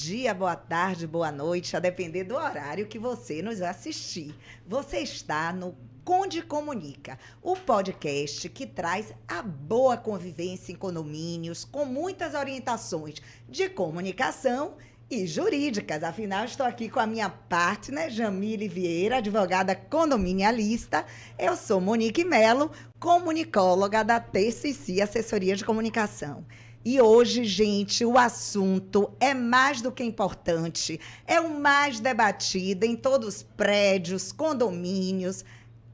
dia, boa tarde, boa noite, a depender do horário que você nos assistir. Você está no Conde Comunica, o podcast que traz a boa convivência em condomínios, com muitas orientações de comunicação e jurídicas. Afinal, estou aqui com a minha partner, Jamile Vieira, advogada condominialista. Eu sou Monique Melo, comunicóloga da TCC, Assessoria de Comunicação. E hoje, gente, o assunto é mais do que importante, é o mais debatido em todos os prédios, condomínios,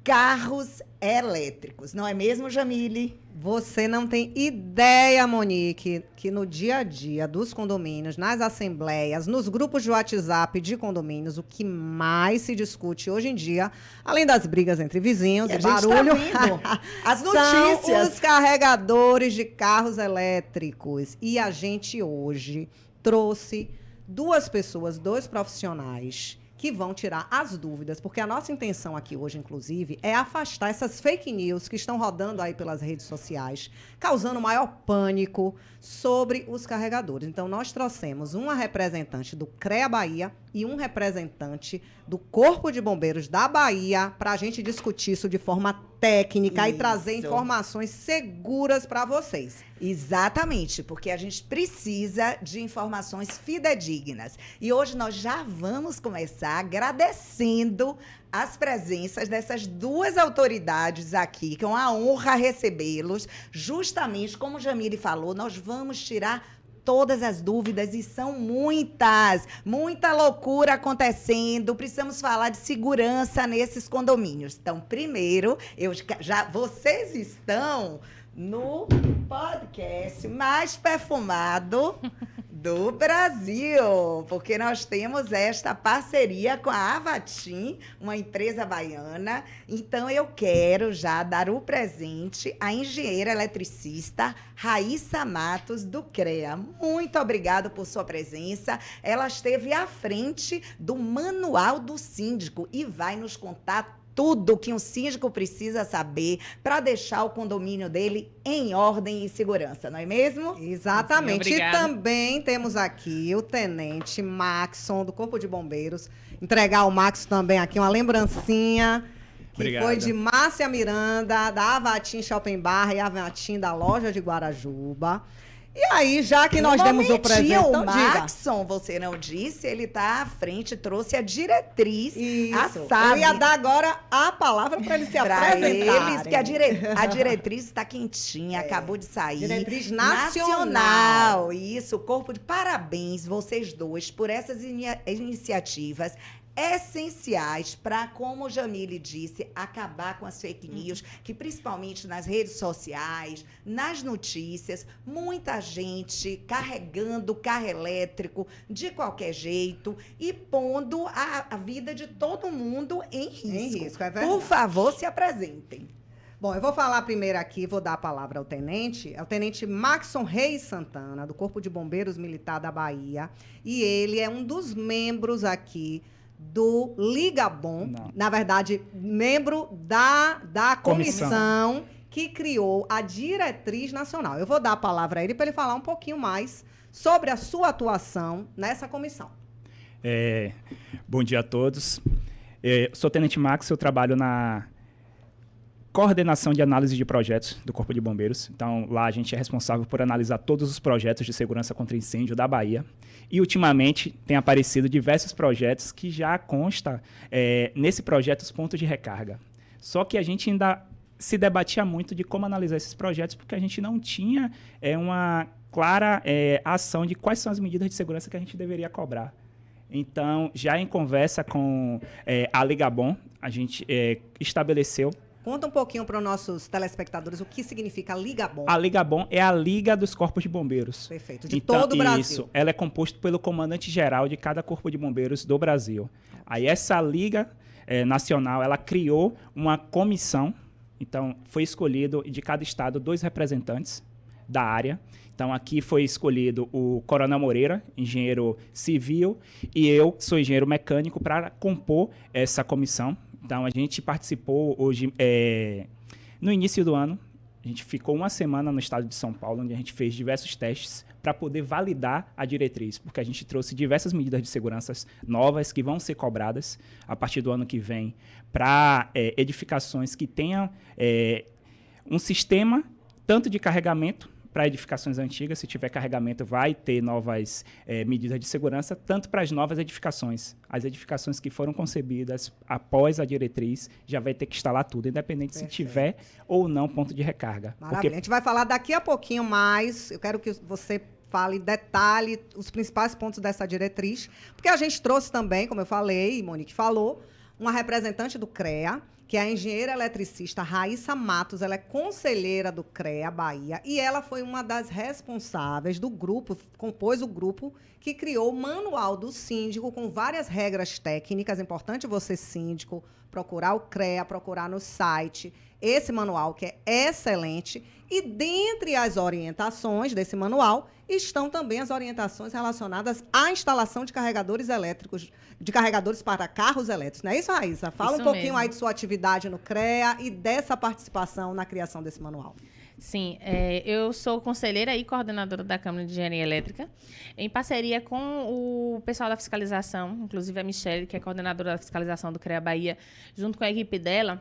carros elétricos. Não é mesmo, Jamile? Você não tem ideia, Monique, que no dia a dia dos condomínios, nas assembleias, nos grupos de WhatsApp de condomínios, o que mais se discute hoje em dia, além das brigas entre vizinhos, o barulho, as notícias, são os carregadores de carros elétricos. E a gente hoje trouxe duas pessoas, dois profissionais que vão tirar as dúvidas, porque a nossa intenção aqui hoje, inclusive, é afastar essas fake news que estão rodando aí pelas redes sociais, causando maior pânico sobre os carregadores. Então, nós trouxemos uma representante do CREA Bahia e um representante do Corpo de Bombeiros da Bahia para a gente discutir isso de forma técnica e trazer informações seguras para vocês. Exatamente, porque a gente precisa de informações fidedignas. E hoje nós já vamos começar agradecendo as presenças dessas duas autoridades aqui, que é uma honra recebê-los. Justamente, como Jamile falou, nós vamos tirar todas as dúvidas, e são muitas, muita loucura acontecendo. Precisamos falar de segurança nesses condomínios. Então, primeiro, vocês estão no podcast mais perfumado do Brasil, porque nós temos esta parceria com a Avatim, uma empresa baiana. Então, eu quero já dar o presente à engenheira eletricista Raíssa Matos, do CREA. Muito obrigada por sua presença. Ela esteve à frente do Manual do Síndico e vai nos contar tudo que um síndico precisa saber para deixar o condomínio dele em ordem e segurança, não é mesmo? Exatamente. E também temos aqui o tenente Maxson, do Corpo de Bombeiros. Entregar ao Maxson também aqui uma lembrancinha, que foi de Márcia Miranda, da Avatim Shopping Bar e Avatim da loja de Guarajuba. E aí, já que nós demos o presente, o Maxson, você não disse, ele está à frente, trouxe a diretriz, a SAB. Eu ia dar agora a palavra para ele se apresentar. Eles, que a diretriz está quentinha, acabou de sair. Diretriz nacional. Isso, corpo de parabéns, vocês dois, por essas iniciativas essenciais para, como Jamile disse, acabar com as fake news, que principalmente nas redes sociais, nas notícias, muita gente carregando carro elétrico de qualquer jeito e pondo a vida de todo mundo em risco. É verdade. Por favor, se apresentem. Bom, eu vou falar primeiro aqui, vou dar a palavra ao tenente. É o tenente Maxson Reis Santana, do Corpo de Bombeiros Militar da Bahia. E ele é um dos membros aqui do Ligabom, na verdade, membro da comissão que criou a diretriz nacional. Eu vou dar a palavra a ele para ele falar um pouquinho mais sobre a sua atuação nessa comissão. Bom dia a todos. Sou tenente Max, eu trabalho na coordenação de análise de projetos do Corpo de Bombeiros. Então, lá a gente é responsável por analisar todos os projetos de segurança contra incêndio da Bahia. E, ultimamente, tem aparecido diversos projetos que já consta nesse projeto os pontos de recarga. Só que a gente ainda se debatia muito de como analisar esses projetos, porque a gente não tinha uma clara ação de quais são as medidas de segurança que a gente deveria cobrar. Então, já em conversa com a Ligabom, a gente estabeleceu. Conta um pouquinho para os nossos telespectadores o que significa a Ligabom. A Ligabom é a Liga dos Corpos de Bombeiros. Perfeito, de todo o Brasil. Isso, ela é composta pelo comandante-geral de cada Corpo de Bombeiros do Brasil. Aí essa Liga Nacional, ela criou uma comissão, então foi escolhido de cada estado 2 representantes da área. Então aqui foi escolhido o Coronel Moreira, engenheiro civil, e eu sou engenheiro mecânico para compor essa comissão. Então, a gente participou hoje, no início do ano, a gente ficou uma semana no estado de São Paulo, onde a gente fez diversos testes para poder validar a diretriz, porque a gente trouxe diversas medidas de segurança novas que vão ser cobradas a partir do ano que vem para edificações que tenham um sistema tanto de carregamento para edificações antigas, se tiver carregamento vai ter novas medidas de segurança, tanto para as novas edificações. As edificações que foram concebidas após a diretriz já vai ter que instalar tudo, independente se tiver ou não ponto de recarga. Maravilha. A gente vai falar daqui a pouquinho mais, eu quero que você fale, detalhe os principais pontos dessa diretriz, porque a gente trouxe também, como eu falei, e Monique falou, uma representante do CREA, que é a engenheira eletricista Raíssa Matos, ela é conselheira do CREA Bahia, e ela foi uma das responsáveis do grupo, compôs o grupo que criou o manual do síndico com várias regras técnicas. É importante você, síndico, procurar o CREA, procurar no site esse manual, que é excelente. E dentre as orientações desse manual estão também as orientações relacionadas à instalação de carregadores elétricos, de carregadores para carros elétricos. Não é isso, Raíssa? Fala Isso um pouquinho mesmo. aí de sua atividade no CREA e dessa participação na criação desse manual. Sim, eu sou conselheira e coordenadora da Câmara de Engenharia Elétrica, em parceria com o pessoal da fiscalização, inclusive a Michelle, que é coordenadora da fiscalização do CREA Bahia, junto com a equipe dela,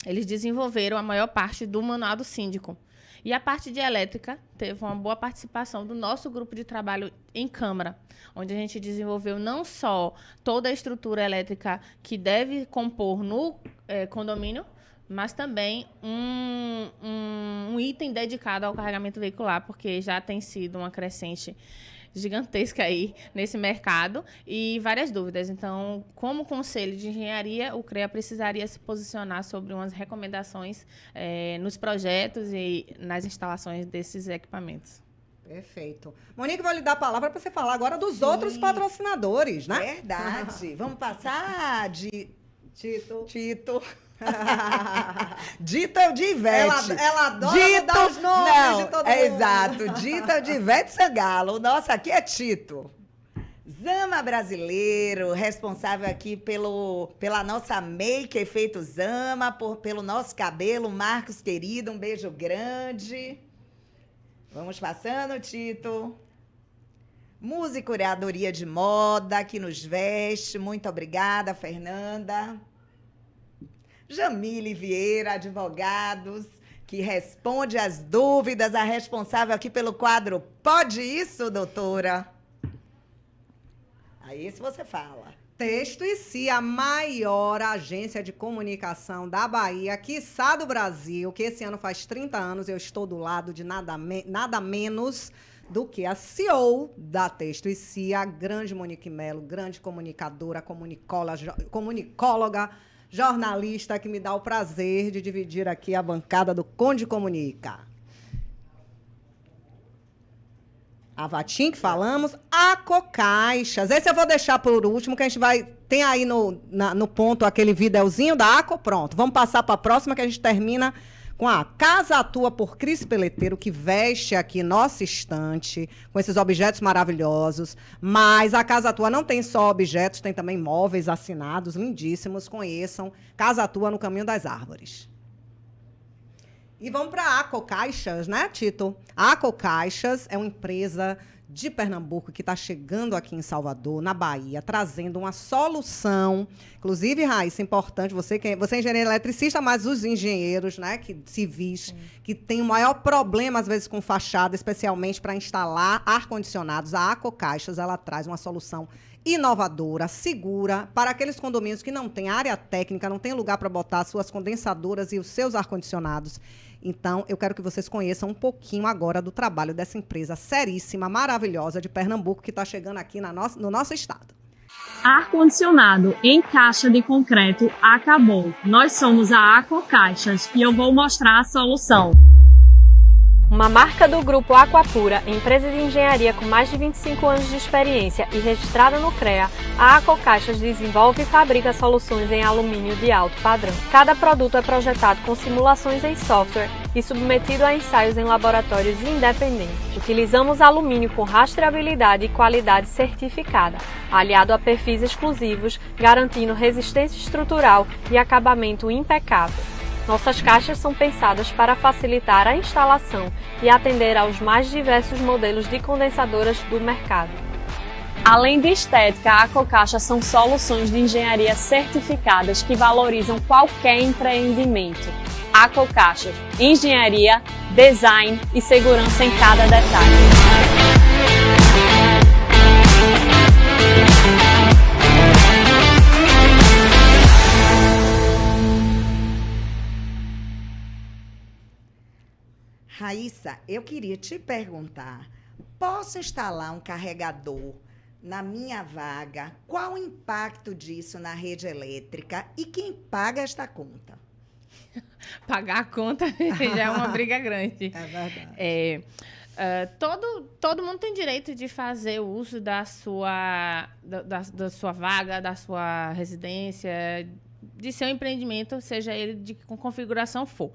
eles desenvolveram a maior parte do manual do síndico. E a parte de elétrica teve uma boa participação do nosso grupo de trabalho em Câmara, onde a gente desenvolveu não só toda a estrutura elétrica que deve compor no condomínio, mas também um item dedicado ao carregamento veicular, porque já tem sido uma crescente gigantesca aí nesse mercado e várias dúvidas. Então, como Conselho de Engenharia, o CREA precisaria se posicionar sobre umas recomendações nos projetos e nas instalações desses equipamentos. Perfeito. Monique, vou lhe dar a palavra para você falar agora dos outros patrocinadores, né? Verdade. Vamos passar de Tito. Dito é o de Ivete. Ela adora dar os nomes de todo mundo. Exato. Dito é o de Ivete Sangalo. O nosso aqui é Tito. Zama Brasileiro, responsável aqui pela nossa make Efeito Zama, pelo nosso cabelo. Marcos, querido, um beijo grande. Vamos passando, Tito. Música e curadoria de moda, que nos veste. Muito obrigada, Fernanda. Jamile Vieira, advogados, que responde às dúvidas, a responsável aqui pelo quadro Pode Isso, doutora? Aí se você fala. Texto e Si, a maior agência de comunicação da Bahia, quiçá do Brasil, que esse ano faz 30 anos, eu estou do lado de nada menos do que a CEO da Texto e Si, a grande Monique Melo, grande comunicadora, comunicóloga, jornalista, que me dá o prazer de dividir aqui a bancada do Conde Comunica. A Vatim, que falamos, a Acocaixas. Esse eu vou deixar por último, que a gente vai... Tem aí no ponto aquele videozinho da Aco, pronto. Vamos passar para a próxima, que a gente termina com a Casa Atua por Cris Peleteiro, que veste aqui nossa estante, com esses objetos maravilhosos. Mas a Casa Atua não tem só objetos, tem também móveis assinados, lindíssimos. Conheçam Casa Atua no Caminho das Árvores. E vamos para a Acocaixas, né, Tito? A Acocaixas é uma empresa de Pernambuco que está chegando aqui em Salvador, na Bahia, trazendo uma solução. Inclusive, Raíssa, é importante, você é engenheiro eletricista, mas os engenheiros, né, civis, que têm o maior problema, às vezes, com fachada, especialmente para instalar ar-condicionados, a Acocaixas, ela traz uma solução inovadora, segura, para aqueles condomínios que não têm área técnica, não tem lugar para botar suas condensadoras e os seus ar-condicionados. Então, eu quero que vocês conheçam um pouquinho agora do trabalho dessa empresa seríssima, maravilhosa de Pernambuco, que está chegando aqui no nosso estado. Ar-condicionado em caixa de concreto acabou. Nós somos a Acocaixas e eu vou mostrar a solução. Uma marca do Grupo Aquapura, empresa de engenharia com mais de 25 anos de experiência e registrada no CREA, a Acocaixas desenvolve e fabrica soluções em alumínio de alto padrão. Cada produto é projetado com simulações em software e submetido a ensaios em laboratórios independentes. Utilizamos alumínio com rastreabilidade e qualidade certificada, aliado a perfis exclusivos, garantindo resistência estrutural e acabamento impecável. Nossas caixas são pensadas para facilitar a instalação e atender aos mais diversos modelos de condensadoras do mercado. Além de estética, a Aquacaixa são soluções de engenharia certificadas que valorizam qualquer empreendimento. Aquacaixas, engenharia, design e segurança em cada detalhe. Raíssa, eu queria te perguntar, posso instalar um carregador na minha vaga? Qual o impacto disso na rede elétrica e quem paga esta conta? Pagar a conta já é uma briga grande. É verdade. Todo mundo tem direito de fazer uso da sua vaga, da sua residência, de seu empreendimento, seja ele de que configuração for.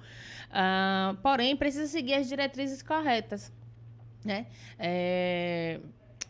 Porém, precisa seguir as diretrizes corretas, né?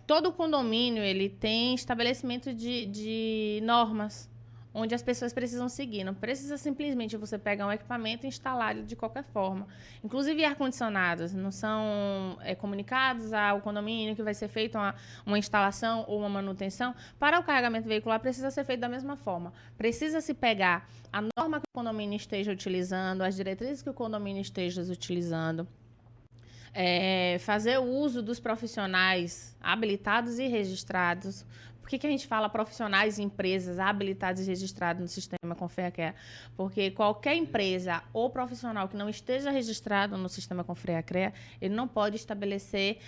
Todo condomínio ele tem estabelecimento de normas onde as pessoas precisam seguir. Não precisa simplesmente você pegar um equipamento e instalar ele de qualquer forma. Inclusive, ar-condicionados não são comunicados ao condomínio que vai ser feita uma instalação ou uma manutenção. Para o carregamento veicular, precisa ser feito da mesma forma. Precisa se pegar a norma que o condomínio esteja utilizando, as diretrizes que o condomínio esteja utilizando, fazer o uso dos profissionais habilitados e registrados. Por que a gente fala profissionais e empresas habilitados e registrados no sistema Confreacrea? Porque qualquer empresa ou profissional que não esteja registrado no sistema Confreacrea, ele não pode estabelecer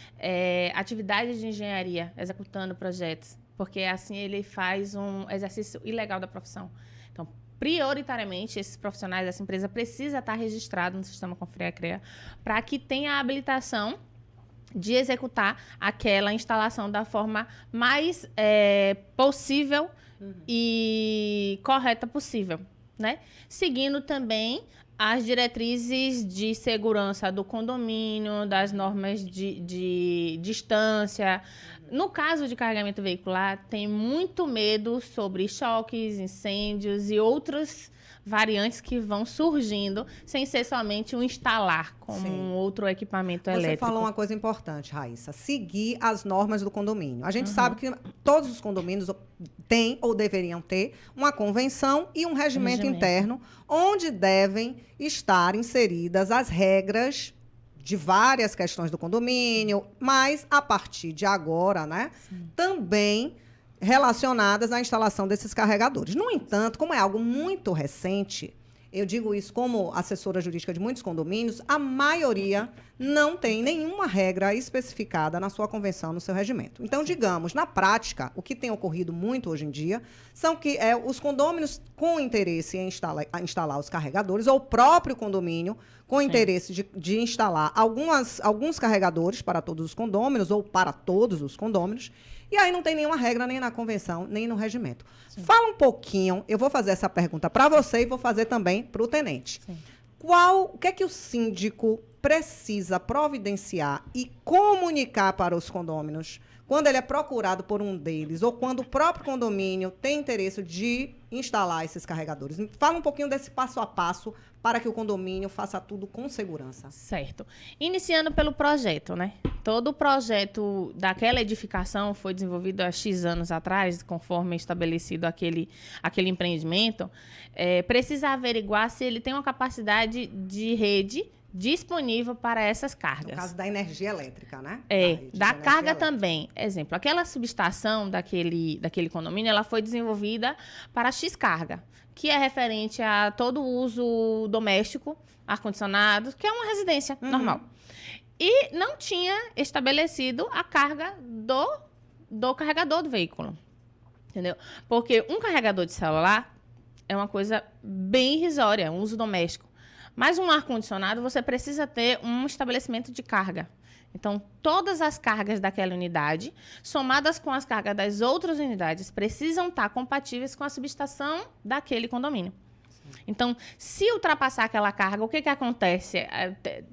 atividades de engenharia executando projetos, porque assim ele faz um exercício ilegal da profissão. Então, prioritariamente, esses profissionais dessa empresa precisam estar registrados no sistema Confreacrea para que tenha a habilitação de executar aquela instalação da forma mais possível e correta possível, né? Seguindo também as diretrizes de segurança do condomínio, das normas de distância. No caso de carregamento veicular, tem muito medo sobre choques, incêndios e outras variantes que vão surgindo, sem ser somente um instalar como um outro equipamento elétrico. Você falou uma coisa importante, Raíssa, seguir as normas do condomínio. A gente sabe que todos os condomínios têm ou deveriam ter uma convenção e um regimento interno, onde devem estar inseridas as regras de várias questões do condomínio, mas a partir de agora, né, também relacionadas à instalação desses carregadores. No entanto, como é algo muito recente, eu digo isso como assessora jurídica de muitos condomínios, a maioria não tem nenhuma regra especificada na sua convenção, no seu regimento. Então, digamos, na prática, o que tem ocorrido muito hoje em dia são que os condôminos com interesse em instalar os carregadores, ou o próprio condomínio com interesse de instalar alguns carregadores para todos os condôminos, ou para todos os condôminos, e aí não tem nenhuma regra, nem na convenção, nem no regimento. Fala um pouquinho, eu vou fazer essa pergunta para você e vou fazer também para o tenente. O que é que o síndico precisa providenciar e comunicar para os condôminos quando ele é procurado por um deles, ou quando o próprio condomínio tem interesse de instalar esses carregadores? Fala um pouquinho desse passo a passo para que o condomínio faça tudo com segurança. Certo. Iniciando pelo projeto, né? Todo o projeto daquela edificação foi desenvolvido há X anos atrás, conforme estabelecido aquele empreendimento. Precisa averiguar se ele tem uma capacidade de rede disponível para essas cargas. No caso da energia elétrica, né? Da carga também. Exemplo, aquela subestação daquele condomínio, ela foi desenvolvida para X carga, que é referente a todo o uso doméstico, ar-condicionado, que é uma residência normal. E não tinha estabelecido a carga do carregador do veículo. Entendeu? Porque um carregador de celular é uma coisa bem irrisória, um uso doméstico. Mas um ar-condicionado, você precisa ter um estabelecimento de carga. Então, todas as cargas daquela unidade, somadas com as cargas das outras unidades, precisam estar compatíveis com a subestação daquele condomínio. Sim. Então, se ultrapassar aquela carga, o que acontece?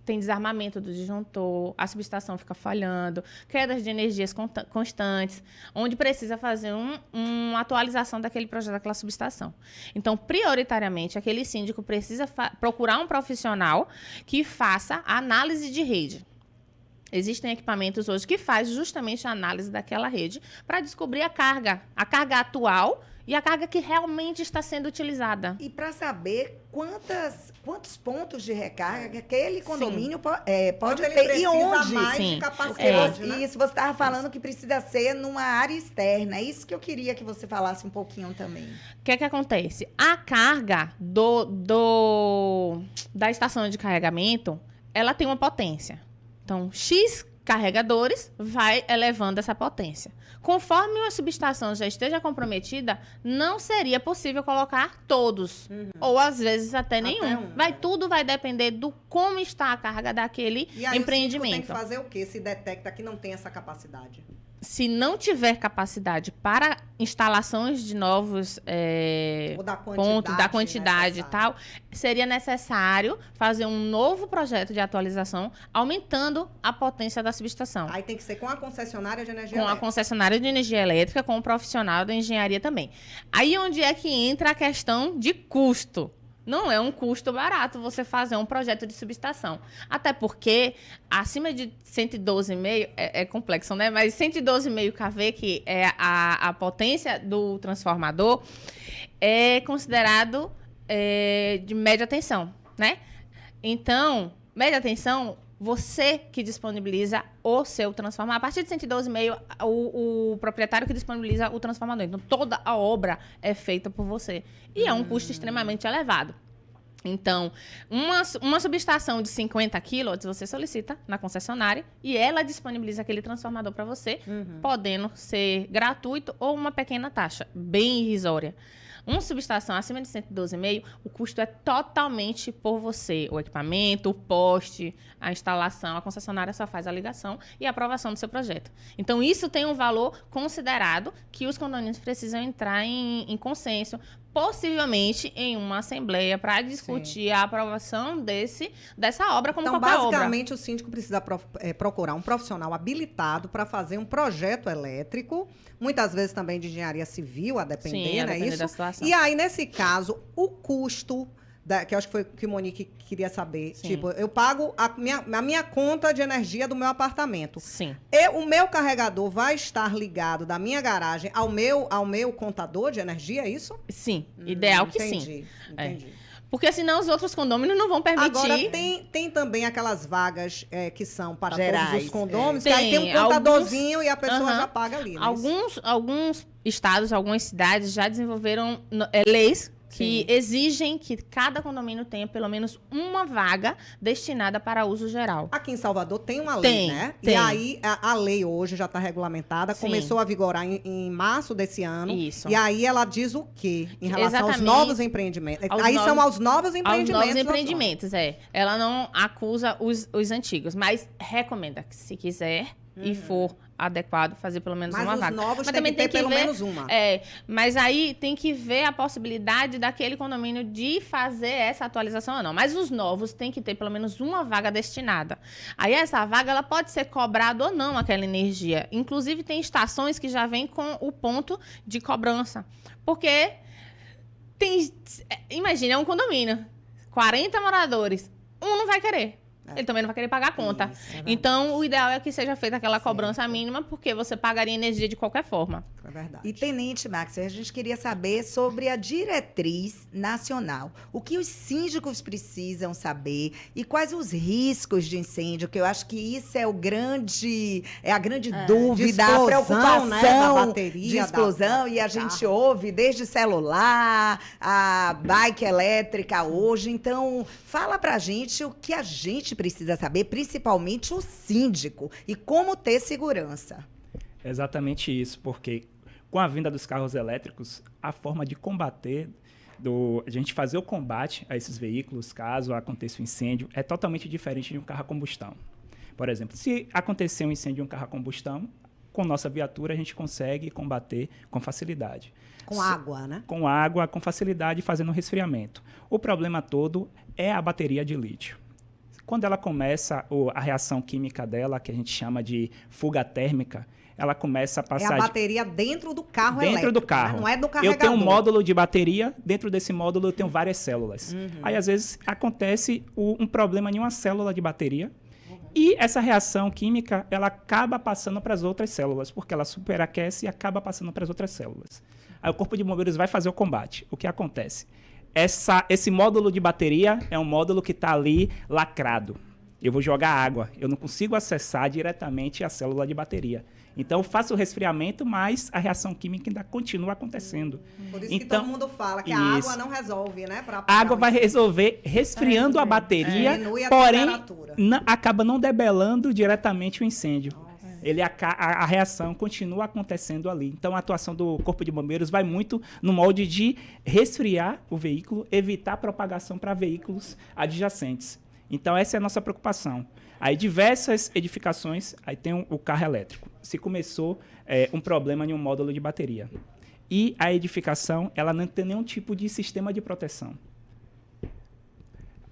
Tem desarmamento do disjuntor, a subestação fica falhando, quedas de energias constantes, onde precisa fazer uma atualização daquele projeto, daquela subestação. Então, prioritariamente, aquele síndico precisa procurar um profissional que faça a análise de rede. Existem equipamentos hoje que fazem justamente a análise daquela rede para descobrir a carga atual e a carga que realmente está sendo utilizada. E para saber quantos pontos de recarga que aquele condomínio pode Ele ter e precisa onde. mais Sim. de capacidade, né? Isso, você estava falando que precisa ser numa área externa. É isso que eu queria que você falasse um pouquinho também. O que acontece? A carga da estação de carregamento, ela tem uma potência. Então, X carregadores vai elevando essa potência. Conforme uma subestação já esteja comprometida, não seria possível colocar todos. Ou, às vezes, até nenhum. Tudo vai depender do como está a carga daquele E aí empreendimento. o síndico tem que fazer o quê se detecta que não tem essa capacidade? Se não tiver capacidade para instalações de novos Ou da pontos, da quantidade e necessária. tal, seria necessário fazer um novo projeto de atualização, aumentando a potência da subestação. Aí tem que ser com a concessionária de energia Com a elétrica. concessionária de energia elétrica, com o profissional da engenharia também. Aí onde é que entra a questão de custo? Não é um custo barato você fazer um projeto de subestação. Até porque, acima de 112,5, é complexo, né? Mas 112,5 kV, que é a potência do transformador, é considerado de média tensão, né? Então, média tensão, você que disponibiliza o seu transformador. A partir de 112,5, o proprietário que disponibiliza o transformador. Então, toda a obra é feita por você. E é um custo extremamente elevado. Então, uma subestação de 50 kW, você solicita na concessionária e ela disponibiliza aquele transformador para você, podendo ser gratuito ou uma pequena taxa, bem irrisória. Uma subestação acima de 112,5, o custo é totalmente por você. O equipamento, o poste, a instalação, a concessionária só faz a ligação e a aprovação do seu projeto. Então, isso tem um valor considerado que os condomínios precisam entrar em consenso, possivelmente em uma assembleia para discutir a aprovação dessa obra como Então, qualquer obra. basicamente, o síndico precisa procurar um profissional habilitado para fazer um projeto elétrico, muitas vezes também de engenharia civil, a depender, Sim, a né? depender Isso. da situação. E aí, nesse caso, o custo, que eu acho que foi o que o Monique queria saber. Sim. Tipo, eu pago a minha conta de energia do meu apartamento. Sim. O meu carregador vai estar ligado da minha garagem ao meu contador de energia, é isso? Sim. Ideal que sim. Entendi. Porque senão os outros condôminos não vão permitir. Agora, tem também aquelas vagas que são para Gerais, todos os condôminos, que Tem, aí tem um contadorzinho e a pessoa já paga ali. Né? Alguns estados, algumas cidades já desenvolveram leis que exigem que cada condomínio tenha pelo menos uma vaga destinada para uso geral. Aqui em Salvador tem uma lei, né? Tem. E aí a lei hoje já está regulamentada, Sim. começou a vigorar em março desse ano. Isso. E aí ela diz o quê? Em relação aos Exatamente. novos empreendimentos. Aos Aí novos- são aos novos empreendimentos. Aos novos da empreendimentos, Ela não acusa os antigos, mas recomenda que, se quiser e for adequado, fazer pelo menos Mas uma os vaga. novos Mas tem também que ter pelo menos uma. Mas aí tem que ver a possibilidade daquele condomínio de fazer essa atualização ou não. Mas os novos tem que ter pelo menos uma vaga destinada. Aí essa vaga ela pode ser cobrada ou não aquela energia. Inclusive tem estações que já vêm com o ponto de cobrança. Porque imagina, é um condomínio, 40 moradores, um não vai querer. Ele também não vai querer pagar a conta. Então, o ideal é que seja feita aquela cobrança mínima, porque você pagaria energia de qualquer forma. É verdade. E, Tenente Max, a gente queria saber sobre a diretriz nacional. O que os síndicos precisam saber e quais os riscos de incêndio, que eu acho que isso é a grande dúvida, a explosão, preocupação né, da bateria, de explosão. E a gente ouve desde celular, a bike elétrica hoje. Então, fala pra gente o que a gente precisa saber, principalmente o síndico, e como ter segurança. Exatamente isso, porque com a vinda dos carros elétricos, a forma de combater, a gente fazer o combate a esses veículos, caso aconteça um incêndio, é totalmente diferente de um carro a combustão. Por exemplo, se acontecer um incêndio de um carro a combustão, com nossa viatura, a gente consegue combater com facilidade. Com água, né? Com água, com facilidade, fazendo resfriamento. O problema todo é a bateria de lítio. Quando ela começa, a reação química dela, que a gente chama de fuga térmica, ela começa a passar... É a bateria dentro do carro elétrico. Dentro do carro. Né? Não é do carregador. Eu tenho um módulo de bateria, dentro desse módulo eu tenho várias células. Aí, às vezes, acontece um problema em uma célula de bateria, e essa reação química, ela acaba passando para as outras células, porque ela superaquece e acaba passando para as outras células. Aí o Corpo de Bombeiros vai fazer o combate. O que acontece? Esse módulo de bateria é um módulo que está ali lacrado. Eu vou jogar água. Eu não consigo acessar diretamente a célula de bateria. Então, eu faço o resfriamento, mas a reação química ainda continua acontecendo. Por isso então, que todo mundo fala que isso. a água não resolve, né? A água vai resolver resfriando a bateria, diminui a porém temperatura. acaba não debelando diretamente o incêndio. A reação continua acontecendo ali. Então, a atuação do Corpo de Bombeiros vai muito no molde de resfriar o veículo, evitar a propagação para veículos adjacentes. Então, essa é a nossa preocupação. Aí, diversas edificações, aí tem o carro elétrico. Se começou um problema em um módulo de bateria. E a edificação, ela não tem nenhum tipo de sistema de proteção.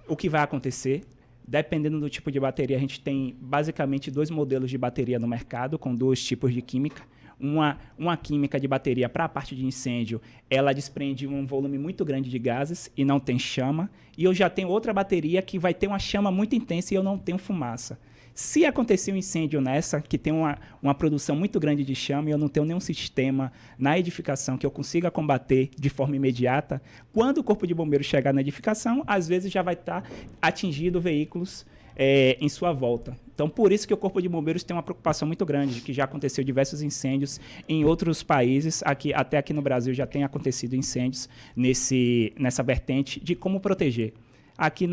O que vai acontecer? Dependendo do tipo de bateria, a gente tem basicamente 2 modelos de bateria no mercado, com 2 tipos de química. Uma química de bateria para a parte de incêndio, ela desprende um volume muito grande de gases e não tem chama. E eu já tenho outra bateria que vai ter uma chama muito intensa e eu não tenho fumaça. Se acontecer um incêndio nessa, que tem uma produção muito grande de chama e eu não tenho nenhum sistema na edificação que eu consiga combater de forma imediata, quando o Corpo de Bombeiros chegar na edificação, às vezes já vai estar atingindo veículos em sua volta. Então, por isso que o Corpo de Bombeiros tem uma preocupação muito grande, que já aconteceu diversos incêndios em outros países, até aqui no Brasil já tem acontecido incêndios nessa vertente de como proteger. Aqui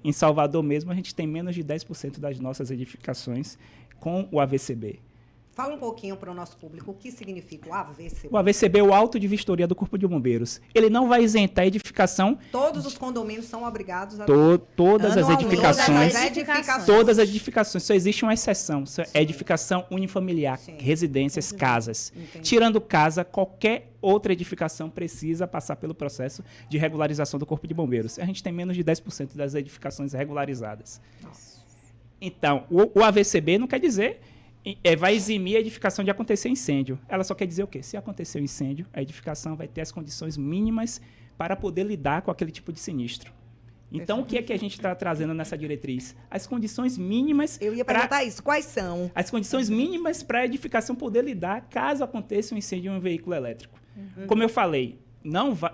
em Salvador mesmo, a gente tem menos de 10% das nossas edificações com o AVCB. Fala um pouquinho para o nosso público o que significa o AVCB. O AVCB é o auto de vistoria do Corpo de Bombeiros. Ele não vai isentar a edificação. Todos os condomínios são obrigados a... Todas as edificações. Todas as edificações. Só existe uma exceção. É edificação unifamiliar, Sim. residências, casas. Entendi. Tirando casa, qualquer outra edificação precisa passar pelo processo de regularização do Corpo de Bombeiros. A gente tem menos de 10% das edificações regularizadas. Nossa. Então, o AVCB não quer dizer... vai eximir a edificação de acontecer incêndio. Ela só quer dizer o quê? Se acontecer um incêndio, a edificação vai ter as condições mínimas para poder lidar com aquele tipo de sinistro. Então, o que é que a gente está trazendo nessa diretriz? As condições mínimas... Eu ia perguntar isso. Quais são? As condições mínimas para a edificação poder lidar caso aconteça um incêndio em um veículo elétrico. Como eu falei,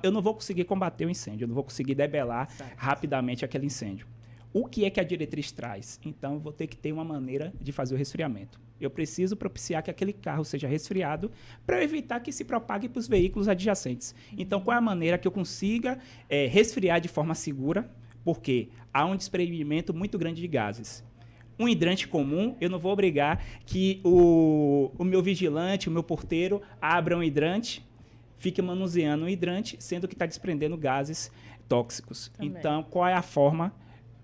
eu não vou conseguir combater o incêndio, eu não vou conseguir debelar rapidamente aquele incêndio. O que é que a diretriz traz? Então, eu vou ter que ter uma maneira de fazer o resfriamento. Eu preciso propiciar que aquele carro seja resfriado para evitar que se propague para os veículos adjacentes. Então, qual é a maneira que eu consiga resfriar de forma segura? Porque há um desprendimento muito grande de gases. Um hidrante comum, eu não vou obrigar que o meu vigilante, o meu porteiro, abra um hidrante, fique manuseando um hidrante, sendo que está desprendendo gases tóxicos. Também. Então, qual é a forma?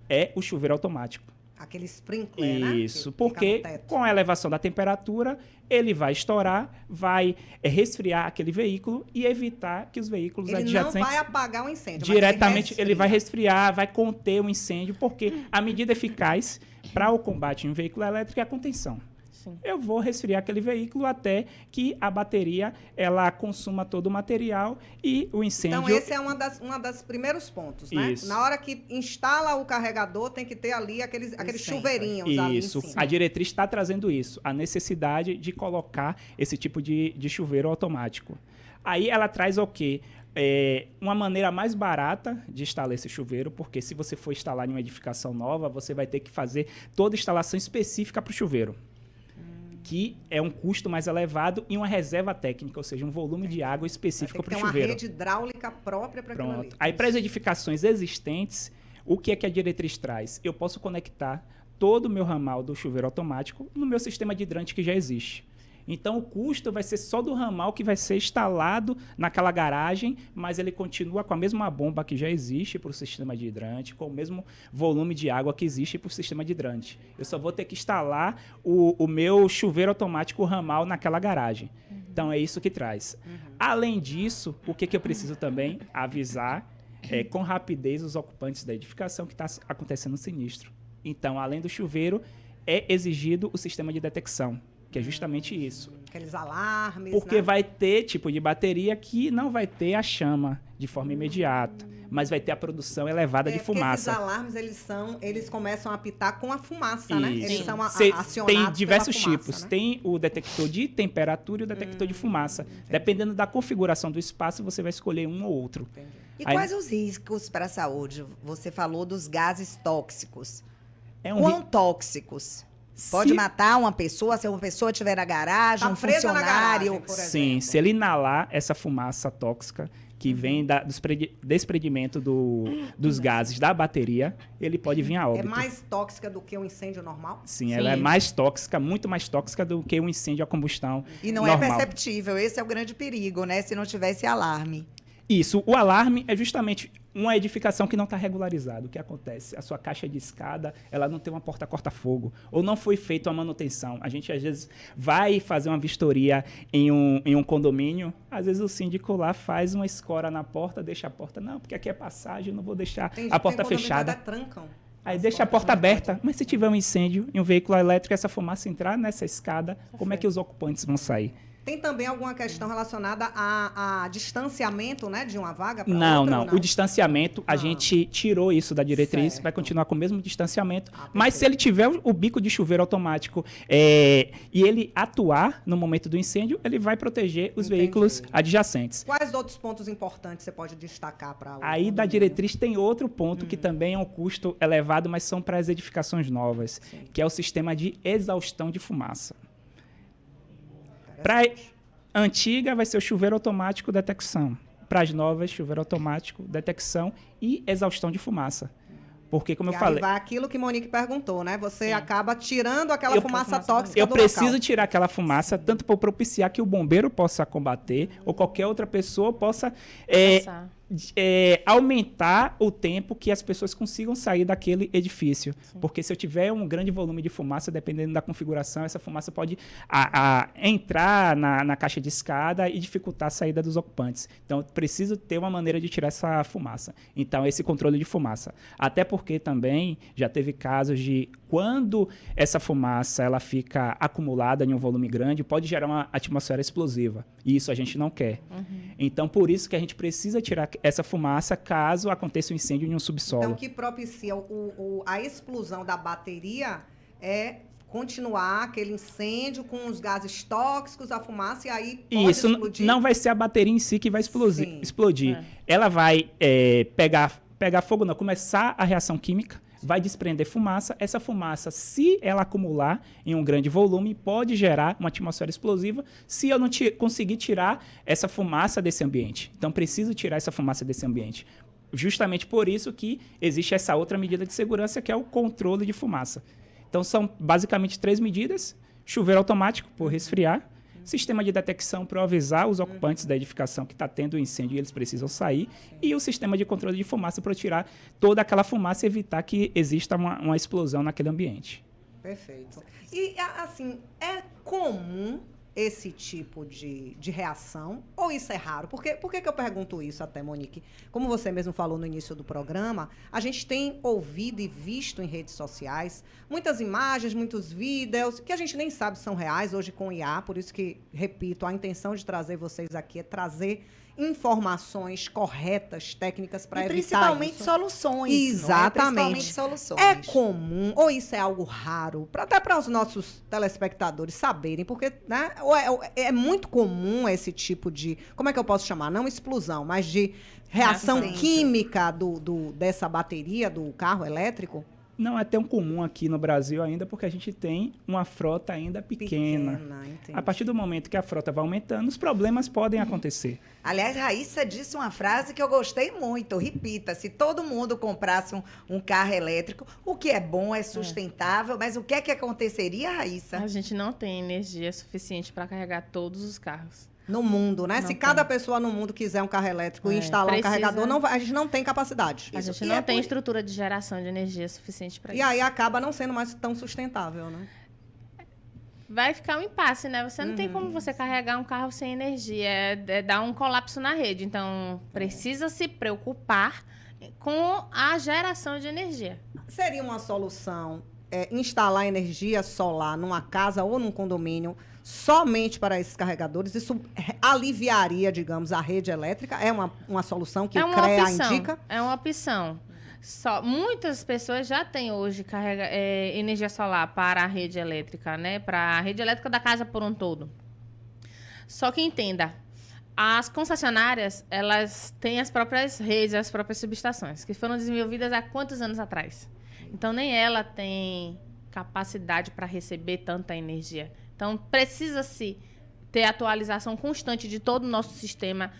É o chuveiro automático. Aquele sprinkler, né? Isso, Que porque fica no teto. com a elevação da temperatura, ele vai estourar, vai resfriar aquele veículo e evitar que os veículos Ele não adjacentes... vai apagar o incêndio. Diretamente, mas ele vai resfriar, vai conter o incêndio, porque a medida eficaz para o combate em um veículo elétrico é a contenção. Sim. Eu vou resfriar aquele veículo até que a bateria ela consuma todo o material e o incêndio... Então, esse é uma das primeiros pontos, né? Isso. Na hora que instala o carregador, tem que ter ali aqueles chuveirinhos ali em Isso, cima. a diretriz está trazendo isso, a necessidade de colocar esse tipo de chuveiro automático. Aí ela traz o quê? Uma maneira mais barata de instalar esse chuveiro, porque se você for instalar em uma edificação nova, você vai ter que fazer toda a instalação específica para o chuveiro, que é um custo mais elevado e uma reserva técnica, ou seja, um volume de água específico para o chuveiro. Tem uma rede hidráulica própria para aquilo ali. Pronto. Aí, para as edificações existentes, o que é que a diretriz traz? Eu posso conectar todo o meu ramal do chuveiro automático no meu sistema de hidrante que já existe. Então, o custo vai ser só do ramal que vai ser instalado naquela garagem, mas ele continua com a mesma bomba que já existe para o sistema de hidrante, com o mesmo volume de água que existe para o sistema de hidrante. Eu só vou ter que instalar o meu chuveiro automático ramal naquela garagem. Então, é isso que traz. Além disso, o que eu preciso também avisar com rapidez os ocupantes da edificação que está acontecendo um sinistro. Então, além do chuveiro, é exigido o sistema de detecção, que é justamente isso. Aqueles alarmes, Porque né? vai ter tipo de bateria que não vai ter a chama de forma imediata, mas vai ter a produção elevada de Porque fumaça. esses alarmes, eles começam a apitar com a fumaça, né? Isso. Eles são acionados Tem diversos pela fumaça, tipos. né? Tem o detector de temperatura e o detector de fumaça. Dependendo da configuração do espaço, você vai escolher um ou outro. E Aí- quais os riscos para a saúde? Você falou dos gases tóxicos. É um Quão tóxicos? Pode Se- matar uma pessoa se uma pessoa estiver na garagem, Tá um presa na funcionário? garagem, por Sim, exemplo. se ele inalar essa fumaça tóxica que vem dos desprendimento dos gases da bateria, ele pode vir a É óbito. mais tóxica do que um incêndio normal? Sim, ela é mais tóxica, muito mais tóxica do que um incêndio a combustão E não normal. é perceptível. Esse é o grande perigo, né? Se não tivesse alarme. Isso, o alarme é justamente uma edificação que não está regularizada. O que acontece? A sua caixa de escada, ela não tem uma porta corta-fogo, ou não foi feita uma manutenção. A gente, às vezes, vai fazer uma vistoria em um condomínio, às vezes o síndico lá faz uma escora na porta, deixa a porta, não, porque aqui é passagem, eu não vou deixar a porta fechada. Até trancam. Aí as deixa a portas, porta né? aberta, mas se tiver um incêndio em um veículo elétrico, essa fumaça entrar nessa escada, como é que os ocupantes vão sair? Tem também alguma questão relacionada a distanciamento, né, de uma vaga para Não, outra? não. Ou O distanciamento, a gente tirou isso da diretriz, Certo. vai continuar com o mesmo distanciamento. Perfeito. Mas se ele tiver o bico de chuveiro automático e ele atuar no momento do incêndio, ele vai proteger os Entendi. veículos adjacentes. Quais outros pontos importantes você pode destacar para o Aí da condomínio? diretriz tem outro ponto que também é um custo elevado, mas são para as edificações novas, que é o sistema de exaustão de fumaça. Para antiga vai ser o chuveiro automático detecção. Para as novas, chuveiro automático detecção e exaustão de fumaça. Porque, como E eu aí falei, vai aquilo que Monique perguntou, né? Você acaba tirando aquela fumaça tóxica eu do preciso local. tirar aquela fumaça tanto para propiciar que o bombeiro possa combater ou qualquer outra pessoa possa Passar. aumentar o tempo que as pessoas consigam sair daquele edifício. Porque se eu tiver um grande volume de fumaça, dependendo da configuração, essa fumaça pode entrar na caixa de escada e dificultar a saída dos ocupantes. Então, eu preciso ter uma maneira de tirar essa fumaça. Então, esse controle de fumaça. Até porque também já teve casos de quando essa fumaça ela fica acumulada em um volume grande, pode gerar uma atmosfera explosiva. E isso a gente não quer. Então, por isso que a gente precisa tirar essa fumaça caso aconteça um incêndio em um subsolo. Então, o que propicia a explosão da bateria é continuar aquele incêndio com os gases tóxicos, a fumaça, e aí pode Isso explodir? não vai ser a bateria em si que vai Sim. explodir. Ela vai pegar fogo, não, começar a reação química, vai desprender fumaça. Essa fumaça, se ela acumular em um grande volume, pode gerar uma atmosfera explosiva se eu não conseguir tirar essa fumaça desse ambiente. Então, preciso tirar essa fumaça desse ambiente. Justamente por isso que existe essa outra medida de segurança, que é o controle de fumaça. Então, são basicamente 3 medidas. Chuveiro automático, por resfriar. Sistema de detecção para avisar os ocupantes da edificação que está tendo incêndio e eles precisam sair. E o sistema de controle de fumaça para tirar toda aquela fumaça e evitar que exista uma explosão naquele ambiente. Perfeito. E, assim, é comum esse tipo de reação? Ou isso é raro? Por que eu pergunto isso até, Monique? Como você mesmo falou no início do programa, a gente tem ouvido e visto em redes sociais muitas imagens, muitos vídeos, que a gente nem sabe se são reais hoje com IA, por isso que, repito, a intenção de trazer vocês aqui é trazer informações corretas, técnicas para E evitar principalmente isso. soluções. Exatamente. Não é? Principalmente soluções. É comum, ou isso é algo raro? Até para os nossos telespectadores saberem, porque né, é muito comum esse tipo de, como é que eu posso chamar? Não explosão, mas de reação Reação. química dessa bateria do carro elétrico? não é tão comum aqui no Brasil ainda, porque a gente tem uma frota ainda pequena. Entendi. A partir do momento que a frota vai aumentando, os problemas podem acontecer. Aliás, Raíssa disse uma frase que eu gostei muito. Repita, se todo mundo comprasse um carro elétrico, o que é bom, é sustentável, mas o que é que aconteceria, Raíssa? A gente não tem energia suficiente para carregar todos os carros. No mundo, né? Não Se tem. cada pessoa no mundo quiser um carro elétrico e instalar precisa. um carregador, a gente não tem capacidade. A gente E não é tem por- estrutura de geração de energia suficiente para E isso. aí acaba não sendo mais tão sustentável, né? Vai ficar um impasse, né? Você não tem como você carregar um carro sem energia. É dar um colapso na rede. Então, precisa se preocupar com a geração de energia. Seria uma solução instalar energia solar numa casa ou num condomínio somente para esses carregadores? Isso aliviaria, digamos, a rede elétrica? É uma solução que o CREA indica? É uma opção. Muitas pessoas já têm hoje energia solar para a rede elétrica, né? Para a rede elétrica da casa por um todo. Só que entenda, as concessionárias, elas têm as próprias redes, as próprias subestações, que foram desenvolvidas há quantos anos atrás? Então, nem ela tem capacidade para receber tanta energia. Então, precisa-se ter atualização constante de todo o nosso sistema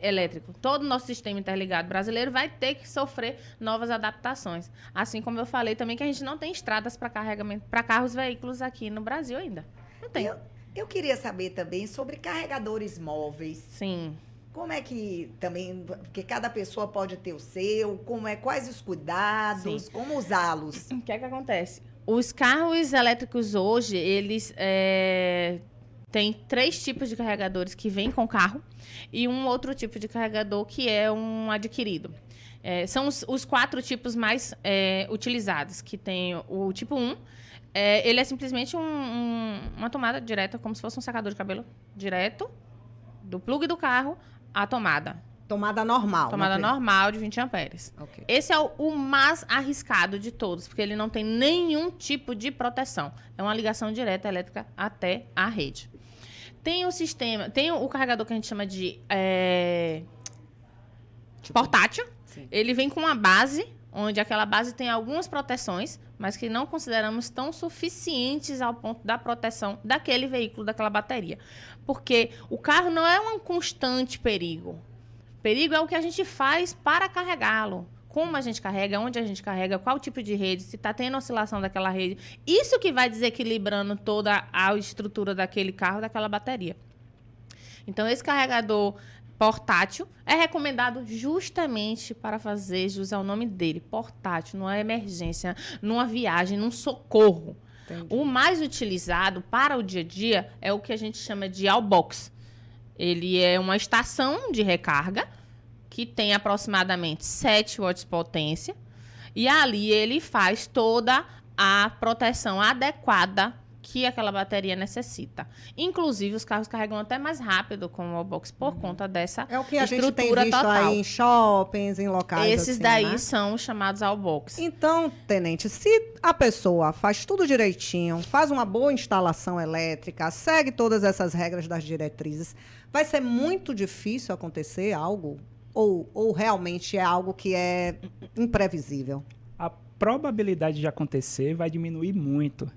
elétrico. Todo o nosso sistema interligado brasileiro vai ter que sofrer novas adaptações. Assim como eu falei também que a gente não tem estradas para carregamento para carros e veículos aqui no Brasil ainda. Não tem. Eu queria saber também sobre carregadores móveis. Sim. Como é que também, porque cada pessoa pode ter o seu, quais os cuidados, como usá-los? O que é que acontece? Os carros elétricos hoje, eles têm 3 tipos de carregadores que vêm com o carro e um outro tipo de carregador que é um adquirido. São os 4 tipos mais utilizados, que tem o tipo 1, ele é simplesmente uma tomada direta, como se fosse um secador de cabelo direto, do plug do carro à tomada. Tomada normal. Tomada né? normal de 20 amperes. Ok. Esse é o mais arriscado de todos, porque ele não tem nenhum tipo de proteção. É uma ligação direta elétrica até a rede. Tem o sistema, tem o carregador que a gente chama de portátil. Sim. Ele vem com uma base, onde aquela base tem algumas proteções, mas que não consideramos tão suficientes ao ponto da proteção daquele veículo, daquela bateria. Porque o carro não é um constante perigo. Perigo é o que a gente faz para carregá-lo. Como a gente carrega, onde a gente carrega, qual tipo de rede, se está tendo oscilação daquela rede. Isso que vai desequilibrando toda a estrutura daquele carro, daquela bateria. Então, esse carregador portátil é recomendado justamente para fazer jus ao nome dele. Portátil, numa emergência, numa viagem, num socorro. Entendi. O mais utilizado para o dia a dia é o que a gente chama de Allbox. Ele é uma estação de recarga que tem aproximadamente 7 watts de potência e ali ele faz toda a proteção adequada que aquela bateria necessita. Inclusive, os carros carregam até mais rápido com o Wallbox por conta dessa É o que a gente tem estrutura visto total. aí em shoppings, em locais Esses assim, daí né? são os chamados Wallbox. Então, tenente, se a pessoa faz tudo direitinho, faz uma boa instalação elétrica, segue todas essas regras das diretrizes, vai ser muito difícil acontecer algo? Ou realmente é algo que é imprevisível? A probabilidade de acontecer vai diminuir muito.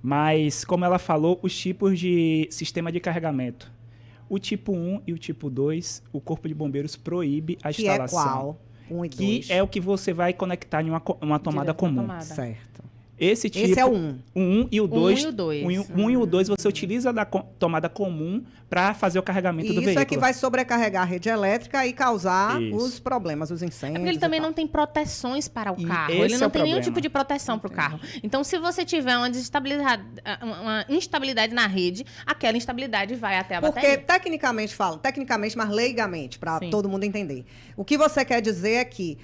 Mas, como ela falou, os tipos de sistema de carregamento. O tipo 1 e o tipo 2, o Corpo de Bombeiros proíbe a Que é instalação. qual? 1 e 2. Que é o que você vai conectar em uma tomada Direto na comum. tomada. Certo. Esse tipo, Esse é o 1. o 1 e o 2. e o 2. O 1 e o 2 você utiliza da tomada comum para fazer o carregamento E do isso veículo. é que vai sobrecarregar a rede elétrica e causar Isso. os problemas, os É incêndios. porque ele também e tal. não tem proteções para o E carro. esse Ele não é o tem nenhum problema. tipo de proteção para o carro. Então, se você tiver uma instabilidade na rede, aquela instabilidade vai até a Porque bateria. tecnicamente, mas leigamente, para Sim. todo mundo entender. O que você quer dizer é que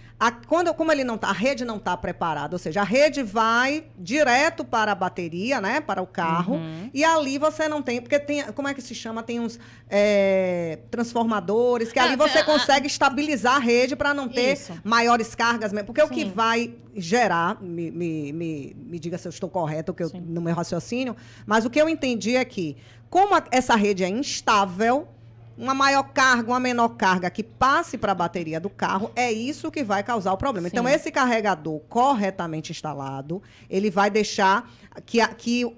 como a rede não está preparada, ou seja, a rede vai direto para a bateria, né, para o carro, Uhum. e ali você não tem, porque tem, como é que se chama? Tem uns transformadores, que ali você consegue estabilizar a rede para não ter Isso. maiores cargas, porque o que Sim. vai gerar, me diga se eu estou correto Sim. no meu raciocínio, mas o que eu entendi é que, como essa rede é instável, uma maior carga, uma menor carga que passe para a bateria do carro, é isso que vai causar o problema. Sim. Então, esse carregador corretamente instalado, ele vai deixar que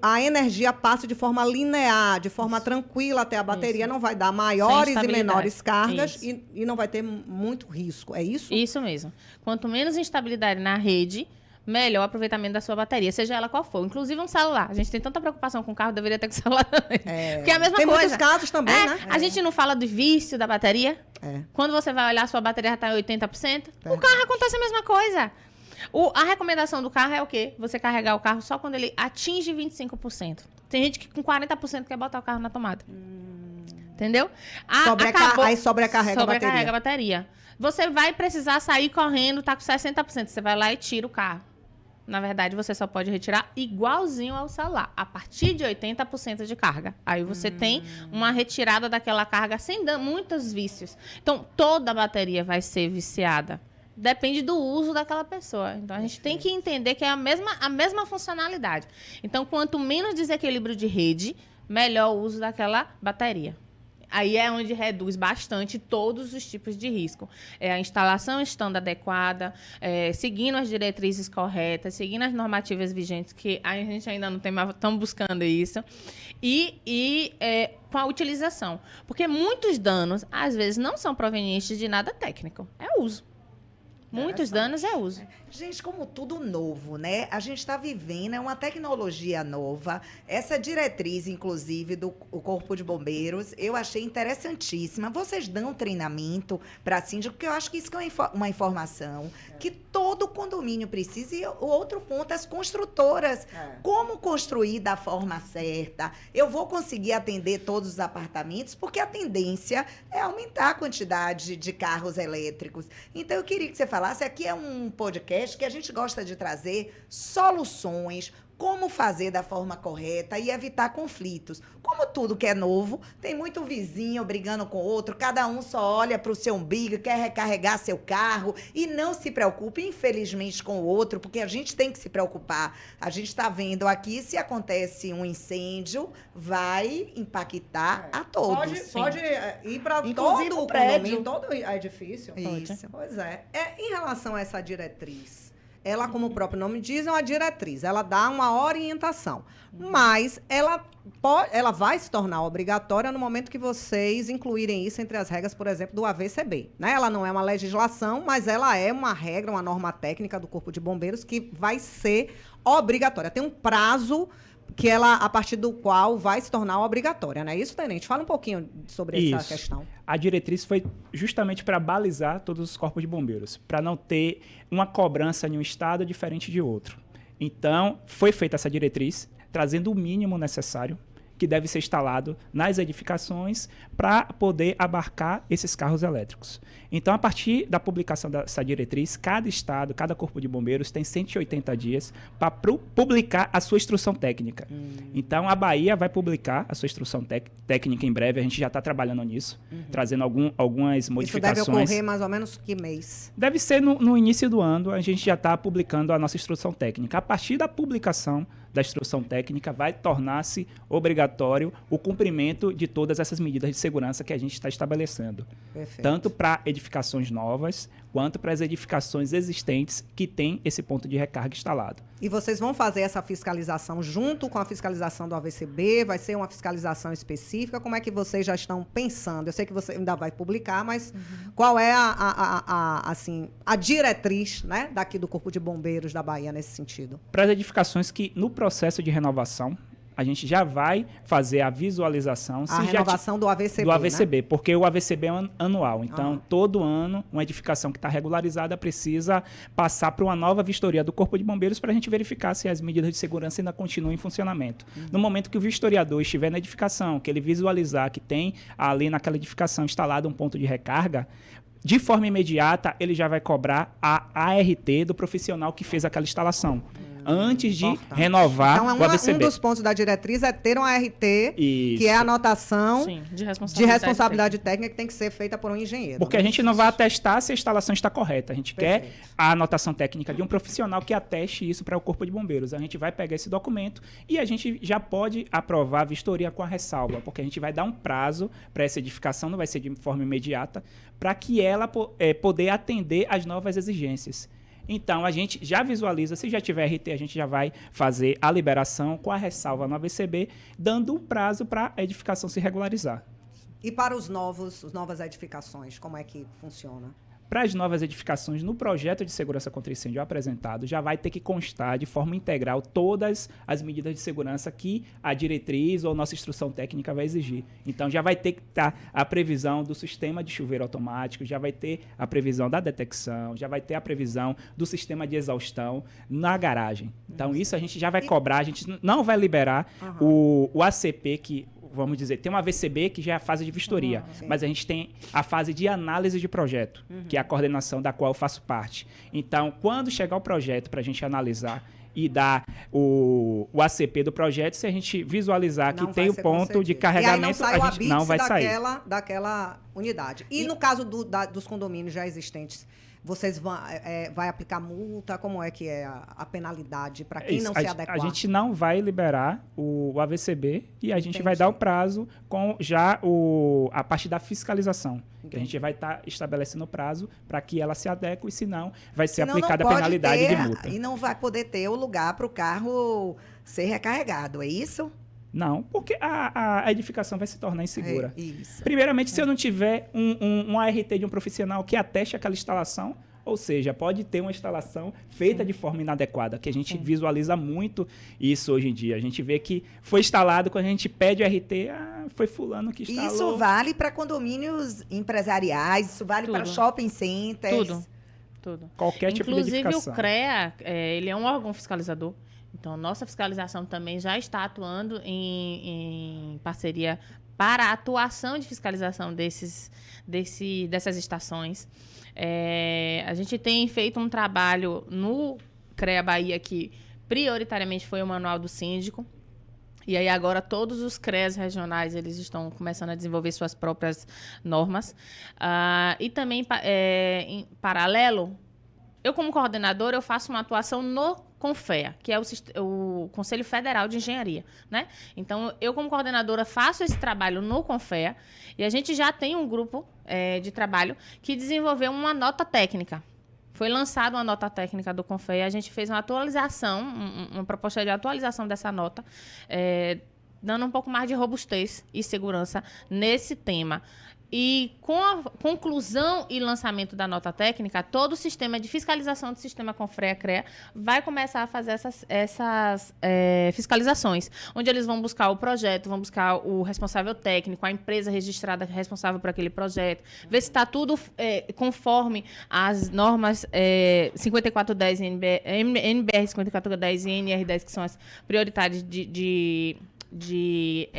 a energia passe de forma linear, de forma tranquila até a bateria, não vai dar maiores e menores cargas e não vai ter muito risco. É isso? Isso mesmo. Quanto menos instabilidade na rede, melhor aproveitamento da sua bateria, seja ela qual for. Inclusive um celular. A gente tem tanta preocupação com o carro, deveria ter com o celular também. Porque é a mesma tem coisa. Tem muitos casos também, né? A gente não fala do vício da bateria? Quando você vai olhar, sua bateria já está em 80%. O carro acontece a mesma coisa. A recomendação do carro é o quê? Você carregar o carro só quando ele atinge 25%. Tem gente que com 40% quer botar o carro na tomada. Entendeu? Aí sobrecarrega a bateria. Você vai precisar sair correndo, tá com 60%. Você vai lá e tira o carro. Na verdade, você só pode retirar igualzinho ao celular, a partir de 80% de carga. Aí você tem uma retirada daquela carga sem muitos vícios. Então, toda a bateria vai ser viciada. Depende do uso daquela pessoa. Então, a gente tem que entender que é a mesma funcionalidade. Então, quanto menos desequilíbrio de rede, melhor o uso daquela bateria. Aí é onde reduz bastante todos os tipos de risco. A instalação estando adequada, seguindo as diretrizes corretas, seguindo as normativas vigentes, que a gente ainda não tem, mas estamos buscando isso. E com a utilização. Porque muitos danos, às vezes, não são provenientes de nada técnico. É uso. Muitos danos é uso. Gente, como tudo novo, né? A gente está vivendo, é uma tecnologia nova. Essa diretriz, inclusive, do Corpo de Bombeiros, eu achei interessantíssima. Vocês dão treinamento para a síndica, porque eu acho que isso é uma informação que todo condomínio precisa. E o outro ponto, as construtoras. Como construir da forma certa? Eu vou conseguir atender todos os apartamentos, porque a tendência é aumentar a quantidade de carros elétricos. Então, eu queria que você falasse, aqui é um podcast que a gente gosta de trazer soluções, como fazer da forma correta e evitar conflitos. Como tudo que é novo, tem muito vizinho brigando com o outro, cada um só olha para o seu umbigo, quer recarregar seu carro e não se preocupe, infelizmente, com o outro, porque a gente tem que se preocupar. A gente está vendo aqui, se acontece um incêndio, vai impactar a todos. Pode ir para inclusive todo o prédio, condomínio, todo o edifício. Isso. Pois é. Em relação a essa diretriz, ela, como o próprio nome diz, é uma diretriz. Ela dá uma orientação. Mas ela vai se tornar obrigatória no momento que vocês incluírem isso entre as regras, por exemplo, do AVCB. Né? Ela não é uma legislação, mas ela é uma regra, uma norma técnica do Corpo de Bombeiros que vai ser obrigatória. Tem um prazo que ela, a partir do qual vai se tornar obrigatória, não é isso, Tenente? Fala um pouquinho sobre essa questão. A diretriz foi justamente para balizar todos os corpos de bombeiros, para não ter uma cobrança em um estado diferente de outro. Então, foi feita essa diretriz, trazendo o mínimo necessário que deve ser instalado nas edificações para poder abarcar esses carros elétricos. Então, a partir da publicação dessa diretriz, cada estado, cada corpo de bombeiros tem 180 dias para publicar a sua instrução técnica. Então, a Bahia vai publicar a sua instrução técnica em breve, a gente já está trabalhando nisso, trazendo algumas modificações. Isso deve ocorrer mais ou menos que mês? Deve ser no início do ano, a gente já está publicando a nossa instrução técnica. A partir da publicação da instrução técnica, vai tornar-se obrigatório o cumprimento de todas essas medidas de segurança que a gente está estabelecendo. Perfeito. Tanto para edificações novas, quanto para as edificações existentes que têm esse ponto de recarga instalado. E vocês vão fazer essa fiscalização junto com a fiscalização do AVCB? Vai ser uma fiscalização específica? Como é que vocês já estão pensando? Eu sei que você ainda vai publicar, mas qual é a diretriz, né, daqui do Corpo de Bombeiros da Bahia nesse sentido? Para as edificações que, no processo de renovação, a gente já vai fazer a visualização. A renovação do AVCB, do AVCB, né? Porque o AVCB é anual. Então, todo ano, uma edificação que está regularizada precisa passar para uma nova vistoria do Corpo de Bombeiros para a gente verificar se as medidas de segurança ainda continuam em funcionamento. No momento que o vistoriador estiver na edificação, que ele visualizar que tem ali naquela edificação instalado um ponto de recarga, de forma imediata, ele já vai cobrar a ART do profissional que fez aquela instalação. antes de Importante. renovar Então, o AVCB. um dos pontos da diretriz é ter uma RT, que Isso. é a anotação Sim, de de responsabilidade técnica que tem que ser feita por um engenheiro. Porque a gente não vai atestar se a instalação está correta. A gente quer Perfeito. a anotação técnica de um profissional que ateste isso para o Corpo de Bombeiros. A gente vai pegar esse documento e a gente já pode aprovar a vistoria com a ressalva, porque a gente vai dar um prazo para essa edificação, não vai ser de forma imediata, para que ela poder atender às novas exigências. Então, a gente já visualiza, se já tiver RT, a gente já vai fazer a liberação com a ressalva no AVCB, dando um prazo para a edificação se regularizar. E para as novas edificações, como é que funciona? Para as novas edificações, no projeto de segurança contra incêndio apresentado, já vai ter que constar de forma integral todas as medidas de segurança que a diretriz ou nossa instrução técnica vai exigir. Então, já vai ter que estar a previsão do sistema de chuveiro automático, já vai ter a previsão da detecção, já vai ter a previsão do sistema de exaustão na garagem. Então, isso a gente já vai cobrar, a gente não vai liberar o ACP, que, vamos dizer, tem uma AVCB que já é a fase de vistoria, mas a gente tem a fase de análise de projeto, que é a coordenação da qual eu faço parte. Então, quando chegar o projeto para a gente analisar e dar o ACP do projeto, se a gente visualizar que tem o ponto de carregamento, a gente não vai sair. Daquela unidade. E no caso dos condomínios já existentes, vocês vai aplicar multa? Como é que é a penalidade para quem não se adequar? A gente não vai liberar o AVCB e a gente Entendi. vai dar o prazo com já a parte da fiscalização. Que a gente vai estar estabelecendo o prazo para que ela se adeque, e senão vai ser Senão aplicada não a pode penalidade ter, de multa. E não vai poder ter o lugar para o carro ser recarregado, é isso? Não, porque a edificação vai se tornar insegura. É, isso. Primeiramente, se eu não tiver um ART de um profissional que ateste aquela instalação, ou seja, pode ter uma instalação feita de forma inadequada, que a gente visualiza muito isso hoje em dia. A gente vê que foi instalado, quando a gente pede o RT, foi fulano que instalou. Isso vale para condomínios empresariais, isso vale para Tudo. shopping centers. Tudo. Qualquer tipo de Inclusive, edificação. o CREA, ele é um órgão fiscalizador. Então, nossa fiscalização também já está atuando em parceria para a atuação de fiscalização dessas estações. A gente tem feito um trabalho no CREA Bahia, que prioritariamente foi o Manual do Síndico. E aí agora todos os CREAs regionais eles estão começando a desenvolver suas próprias normas. E também, em paralelo, eu como coordenadora, eu faço uma atuação no CONFEA, que é o Conselho Federal de Engenharia, né? Então, eu como coordenadora faço esse trabalho no CONFEA e a gente já tem um grupo de trabalho que desenvolveu uma nota técnica. Foi lançada uma nota técnica do CONFEA, a gente fez uma atualização, uma proposta de atualização dessa nota, dando um pouco mais de robustez e segurança nesse tema. E com a conclusão e lançamento da nota técnica, todo o sistema de fiscalização do sistema CONFREA-CREA vai começar a fazer essas fiscalizações, onde eles vão buscar o projeto, vão buscar o responsável técnico, a empresa registrada responsável por aquele projeto, ver se está tudo conforme as normas 5410 NBR 5410 e NR10, que são as prioritárias de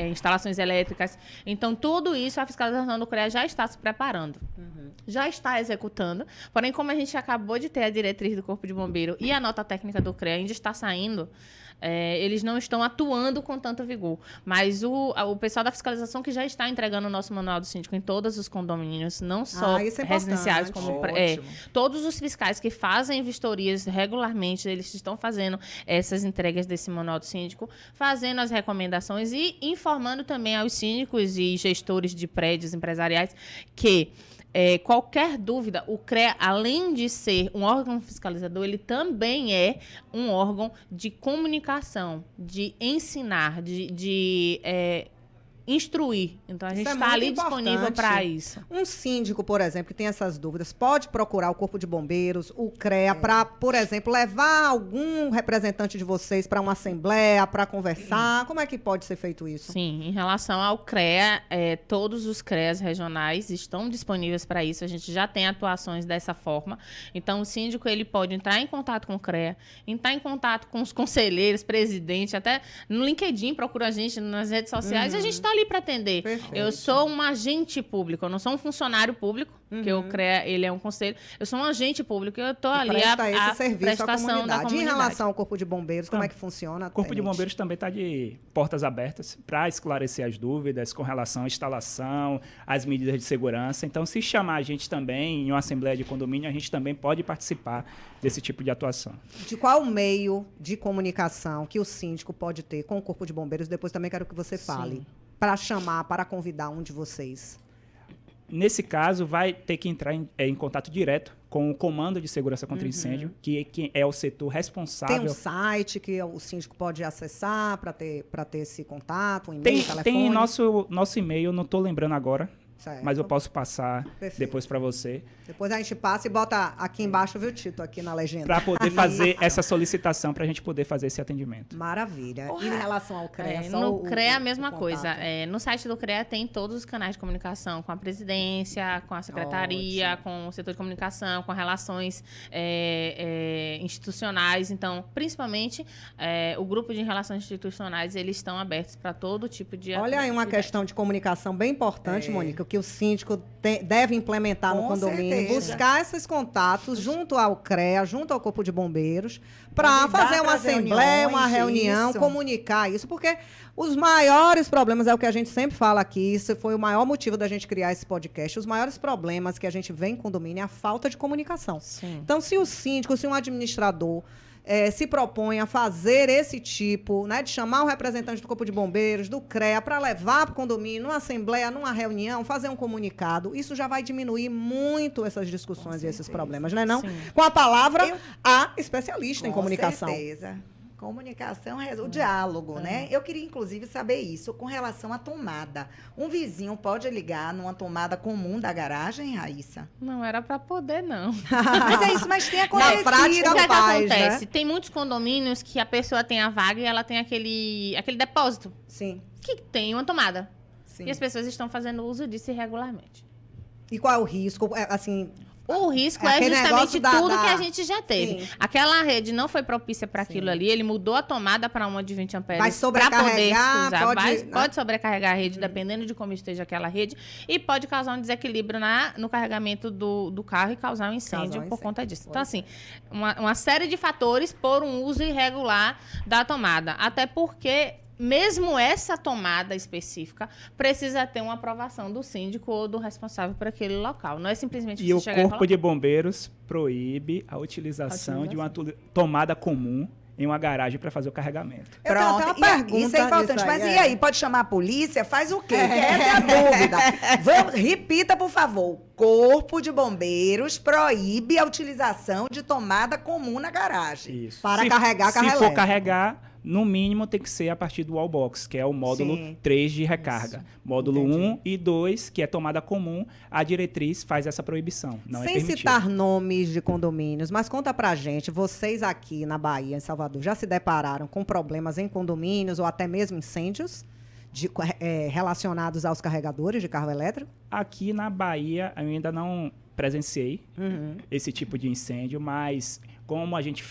instalações elétricas. Então, tudo isso, a fiscalização do CREA já está se preparando. Já está executando. Porém, como a gente acabou de ter a diretriz do Corpo de Bombeiro e a nota técnica do CREA ainda está saindo, eles não estão atuando com tanto vigor. Mas o pessoal da fiscalização que já está entregando o nosso manual do síndico em todos os condomínios, não só isso é residenciais, importante. como todos os fiscais que fazem vistorias regularmente, eles estão fazendo essas entregas desse manual do síndico, fazendo as recomendações e informando também aos síndicos e gestores de prédios empresariais que qualquer dúvida, o CREA, além de ser um órgão fiscalizador, ele também é um órgão de comunicação, de ensinar, de instruir. Então, a gente está ali disponível para isso. Um síndico, por exemplo, que tem essas dúvidas, pode procurar o Corpo de Bombeiros, o CREA, para, por exemplo, levar algum representante de vocês para uma assembleia, para conversar? Como é que pode ser feito isso? Sim, em relação ao CREA, todos os CREAs regionais estão disponíveis para isso. A gente já tem atuações dessa forma. Então, o síndico ele pode entrar em contato com o CREA, entrar em contato com os conselheiros, presidente, até no LinkedIn, procura a gente nas redes sociais, e a gente está ali para atender. Perfeito. Eu sou um agente público, eu não sou um funcionário público, que o CREA, ele é um conselho. Eu sou um agente público, eu estou ali presta a esse serviço à prestação da comunidade. comunidade. Em relação ao Corpo de Bombeiros, como Então, é que funciona? O Corpo de tenente? Bombeiros também está de portas abertas para esclarecer as dúvidas com relação à instalação, às medidas de segurança. Então, se chamar a gente também em uma assembleia de condomínio, a gente também pode participar desse tipo de atuação. De qual meio de comunicação que o síndico pode ter com o Corpo de Bombeiros? Depois também quero que você fale. Para chamar, para convidar um de vocês. Nesse caso, vai ter que entrar em contato direto com o Comando de Segurança contra Incêndio, que é o setor responsável. Tem um site que o síndico pode acessar para ter esse contato, um e-mail, telefone? Tem nosso e-mail, não estou lembrando agora, Certo. mas eu posso passar Perfeito. depois para você, Depois a gente passa e bota aqui embaixo, viu, Tito, aqui na legenda. para poder fazer essa solicitação, para a gente poder fazer esse atendimento. Maravilha. E em relação ao CREA? só No CREA, a o mesma contato? coisa. No site do CREA tem todos os canais de comunicação com a presidência, com a secretaria, com o setor de comunicação, com relações institucionais. Então, principalmente, o grupo de relações institucionais, eles estão abertos para todo tipo de Olha aí uma atividade. questão de comunicação bem importante, Mônica, que o síndico deve implementar no Com condomínio, certeza. buscar esses contatos junto ao CREA, junto ao Corpo de Bombeiros, para Convidar fazer uma pras assembleia, uma reuniões, reunião, isso. comunicar isso, porque os maiores problemas, é o que a gente sempre fala aqui, isso foi o maior motivo da gente criar esse podcast, os maiores problemas que a gente vê em condomínio é a falta de comunicação. Sim. Então, se o síndico, se um administrador se propõe a fazer esse tipo, né, de chamar um representante do Corpo de Bombeiros, do CREA, para levar para o condomínio, numa assembleia, numa reunião, fazer um comunicado, isso já vai diminuir muito essas discussões e esses problemas, né? Não? Sim. Com a palavra, a especialista em Com comunicação. certeza. Comunicação, o diálogo, né? Eu queria, inclusive, saber isso com relação à tomada. Um vizinho pode ligar numa tomada comum da garagem, Raíssa? Não era para poder, não. Mas é isso, mas tem acontecido. prática, O que, é que faz, né? acontece? Tem muitos condomínios que a pessoa tem a vaga e ela tem aquele depósito Sim, que tem uma tomada. Sim. E as pessoas estão fazendo uso disso irregularmente. E qual é o risco? Assim, O risco É é aquele justamente negócio tudo da- que a gente já teve. Sim. Aquela rede não foi propícia para aquilo ali, ele mudou a tomada para uma de 20 amperes. Vai pra poder sobrecarregar, usar. pode, né? Pode sobrecarregar a rede, dependendo de como esteja aquela rede, e pode causar um desequilíbrio no carregamento do carro e causar um incêndio por conta disso. Então, assim, uma série de fatores por um uso irregular da tomada. Até porque mesmo essa tomada específica precisa ter uma aprovação do síndico ou do responsável por aquele local. Não é simplesmente E você o chegar e Corpo falar, de Bombeiros proíbe a utilização de uma tomada comum em uma garagem para fazer o carregamento. eu tenho até uma pergunta Isso é importante. disso Mas aí, e aí, pode chamar a polícia? Faz o quê? Que essa é a dúvida. Repita, por favor. O Corpo de Bombeiros proíbe a utilização de tomada comum na garagem. Isso. Para carregar carro Se for elétrico. carregar, no mínimo tem que ser a partir do wallbox, que é o módulo Sim. 3 de recarga. Módulo 1 e 2, que é tomada comum, a diretriz faz essa proibição. Não é Sem permitido. citar nomes de condomínios, mas conta pra gente, vocês aqui na Bahia, em Salvador, já se depararam com problemas em condomínios ou até mesmo incêndios relacionados aos carregadores de carro elétrico? Aqui na Bahia, eu ainda não presenciei esse tipo de incêndio, mas como a gente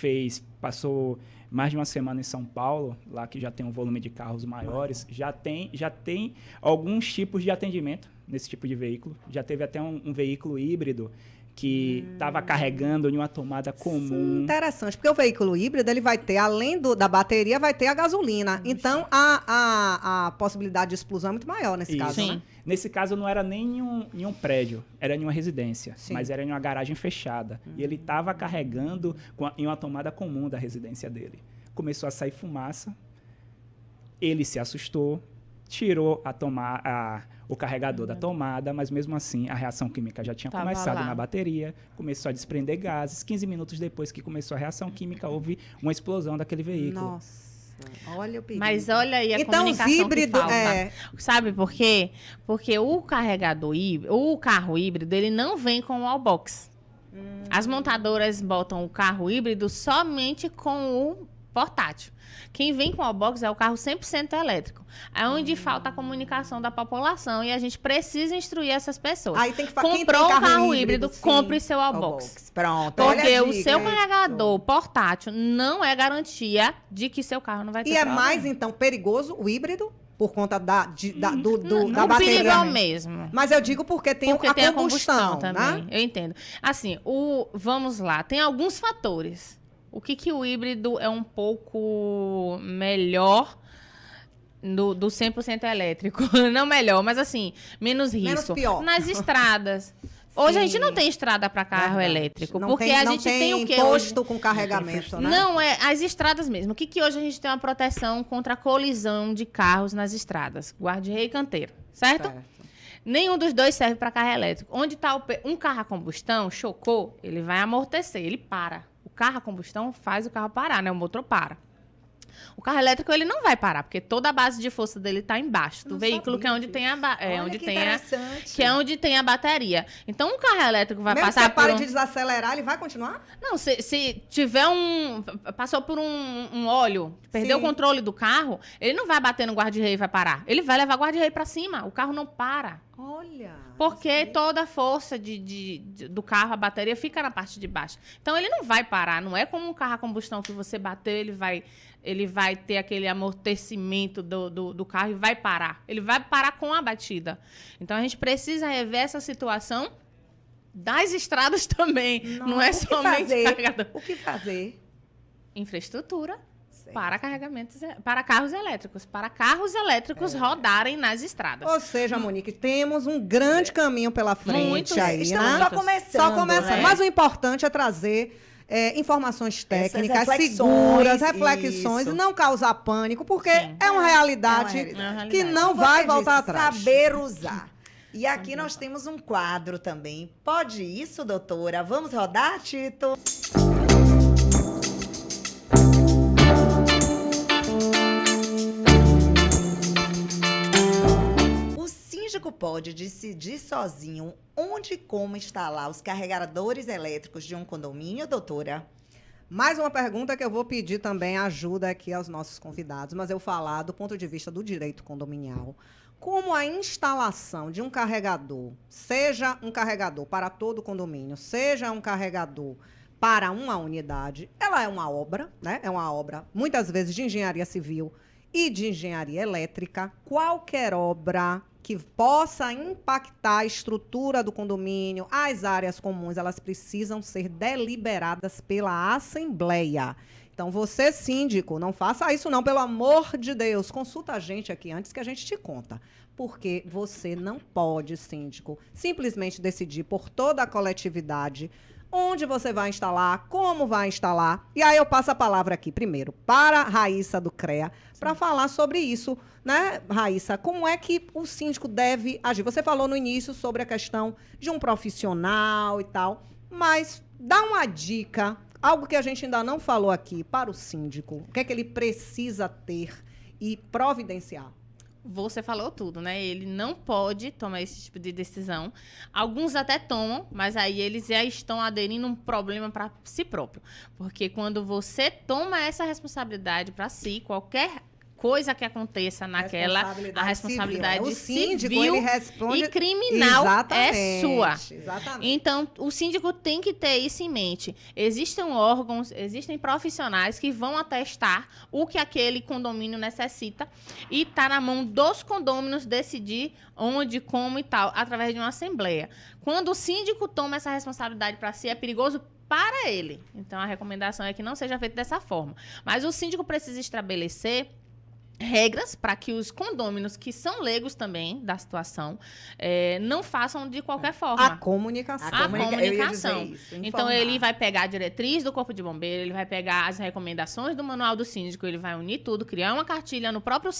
passou mais de uma semana em São Paulo, lá que já tem um volume de carros maiores, já tem alguns tipos de atendimento nesse tipo de veículo. Já teve até um veículo híbrido que estava carregando em uma tomada comum. Interessante, porque o veículo híbrido, ele vai ter, além da bateria, vai ter a gasolina. Então, a possibilidade de explosão é muito maior nesse Isso. caso, Sim. né? Nesse caso, não era nem em um prédio, era em uma residência, Sim. mas era em uma garagem fechada. E ele estava carregando em uma tomada comum da residência dele. Começou a sair fumaça, ele se assustou, tirou o carregador da tomada, mas mesmo assim a reação química já tinha Tava começado lá. na bateria, começou a desprender gases. 15 minutos depois que começou a reação química, houve uma explosão daquele veículo. Nossa. Olha o perigo. mas olha aí a Então, os comunicação híbridos... que falta. Sabe por quê? Porque o carregador híbrido, o carro híbrido, ele não vem com o wallbox. As montadoras botam o carro híbrido somente com o portátil. Quem vem com o wallbox é o carro 100% elétrico. É onde falta a comunicação da população e a gente precisa instruir essas pessoas. Aí tem que quem tem Comprou um carro híbrido, sim. compre seu wallbox. Pronto. olha Porque a o dica. seu carregador portátil não é garantia de que seu carro não vai ter E é problema. mais, então, perigoso o híbrido? por conta da Não bateria. perigo mesmo. Mas eu digo porque tem a combustão, também. né? Eu entendo. Assim, vamos lá, tem alguns fatores. O que o híbrido é um pouco melhor do 100% elétrico? Não melhor, mas assim, menos risco. Menos pior. Nas estradas. Hoje a gente não tem estrada para carro elétrico, porque a gente tem o quê? Posto com carregamento, né? Não, as estradas mesmo. O que hoje a gente tem uma proteção contra a colisão de carros nas estradas? Guarda-reio e canteiro, certo? Nenhum dos dois serve para carro elétrico. Onde está um carro a combustão, chocou, ele vai amortecer, ele para. O carro a combustão faz o carro parar, né? O motor para. O carro elétrico ele não vai parar, porque toda a base de força dele está embaixo do veículo, que é onde tem que é onde tem a bateria. Então, um carro elétrico vai Mesmo passar que pare de desacelerar, ele vai continuar? Não, se tiver passou por um óleo, perdeu o controle do carro, ele não vai bater no guarda-reio e vai parar. Ele vai levar o guarda-reio para cima. O carro não para. Olha. Porque toda a força do carro, a bateria, fica na parte de baixo. Então, ele não vai parar. Não é como um carro a combustão que você bateu, ele vai ter aquele amortecimento do carro e vai parar. Ele vai parar com a batida. Então, a gente precisa rever essa situação das estradas também. Não é somente carregador. O que fazer? Infraestrutura para carros elétricos. Para carros elétricos rodarem nas estradas. Ou seja, Monique, temos um grande caminho pela frente aí, Estamos né? só começando. Só começando. Né? Mas o importante é trazer informações técnicas, reflexões, seguras, reflexões, isso. e não causar pânico, porque Sim. é uma realidade que não Como vai você voltar disse, atrás. Saber usar. E aqui nós temos um quadro também. Pode isso, doutora? Vamos rodar, Tito? O síndico pode decidir sozinho onde e como instalar os carregadores elétricos de um condomínio, doutora? Mais uma pergunta que eu vou pedir também ajuda aqui aos nossos convidados, mas eu falar do ponto de vista do direito condominial. Como a instalação de um carregador, seja um carregador para todo o condomínio, seja um carregador para uma unidade, ela é uma obra, né? É uma obra, muitas vezes, de engenharia civil e de engenharia elétrica. Qualquer obra que possa impactar a estrutura do condomínio, as áreas comuns, elas precisam ser deliberadas pela Assembleia. Então, você, síndico, não faça isso não, pelo amor de Deus. Consulta a gente aqui antes que a gente te conta. Porque você não pode, síndico, simplesmente decidir por toda a coletividade onde você vai instalar, como vai instalar. E aí eu passo a palavra aqui, primeiro, para a Raíssa do CREA, para falar sobre isso, né, Raíssa? Como é que o síndico deve agir? Você falou no início sobre a questão de um profissional e tal, mas dá uma dica, algo que a gente ainda não falou aqui, para o síndico. O que é que ele precisa ter e providenciar? Você falou tudo, né? Ele não pode tomar esse tipo de decisão. Alguns até tomam, mas aí eles já estão aderindo um problema para si próprio. Porque quando você toma essa responsabilidade para si, qualquer coisa que aconteça naquela, a responsabilidade civil ele responde e criminal é sua. Exatamente. Então, o síndico tem que ter isso em mente. Existem órgãos, existem profissionais que vão atestar o que aquele condomínio necessita e está na mão dos condôminos decidir onde, como e tal, através de uma assembleia. Quando o síndico toma essa responsabilidade para si, é perigoso para ele. Então, a recomendação é que não seja feito dessa forma. Mas o síndico precisa estabelecer regras para que os condôminos, que são leigos também da situação, não façam de qualquer forma. A comunicação. Eu ia dizer isso, Então, informar. ele vai pegar a diretriz do Corpo de Bombeiro, ele vai pegar as recomendações do Manual do Síndico, ele vai unir tudo, criar uma cartilha no próprio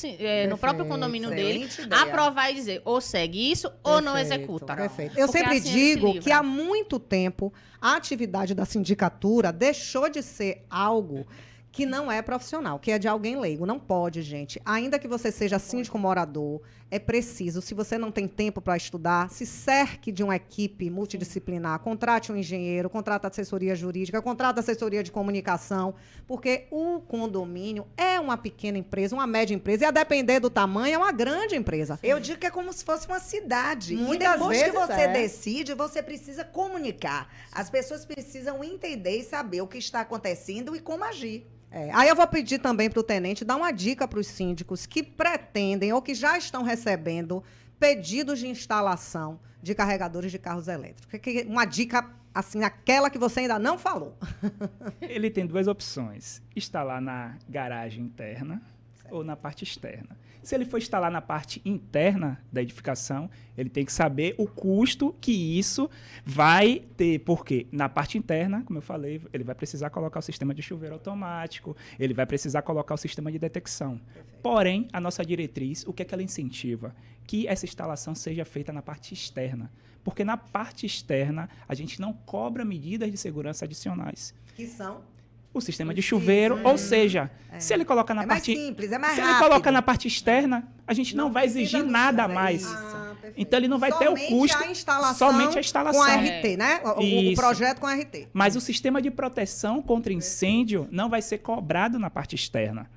condomínio dele, ideia. aprovar e dizer ou segue isso ou não executa. Perfeito. Eu Porque sempre assim ele se digo livra. que há muito tempo a atividade da sindicatura deixou de ser algo que não é profissional, que é de alguém leigo. Não pode, gente. Ainda que você seja síndico morador, é preciso, se você não tem tempo para estudar, se cerque de uma equipe multidisciplinar, contrate um engenheiro, contrate assessoria jurídica, contrate assessoria de comunicação, porque o condomínio é uma pequena empresa, uma média empresa, e a depender do tamanho, é uma grande empresa. Eu digo que é como se fosse uma cidade. Muitas e depois que vezes você é. decide, você precisa comunicar. As pessoas precisam entender e saber o que está acontecendo e como agir. Aí eu vou pedir também para o tenente dar uma dica para os síndicos que pretendem ou que já estão recebendo pedidos de instalação de carregadores de carros elétricos. Uma dica, assim, aquela que você ainda não falou. Ele tem duas opções: instalar na garagem interna ou na parte externa. Se ele for instalar na parte interna da edificação, ele tem que saber o custo que isso vai ter, porque na parte interna, como eu falei, ele vai precisar colocar o sistema de chuveiro automático, ele vai precisar colocar o sistema de detecção. Porém, a nossa diretriz, o que é que ela incentiva? Que essa instalação seja feita na parte externa, porque na parte externa a gente não cobra medidas de segurança adicionais. Que são? O sistema de chuveiro, ou seja, se ele coloca na parte... É mais simples, é mais se rápido. ele coloca na parte externa, a gente não vai exigir nada a mais. Então, ele não vai ter o custo, somente a instalação. Com a RT, né? O projeto com a RT. Mas o sistema de proteção contra incêndio não vai ser cobrado na parte externa.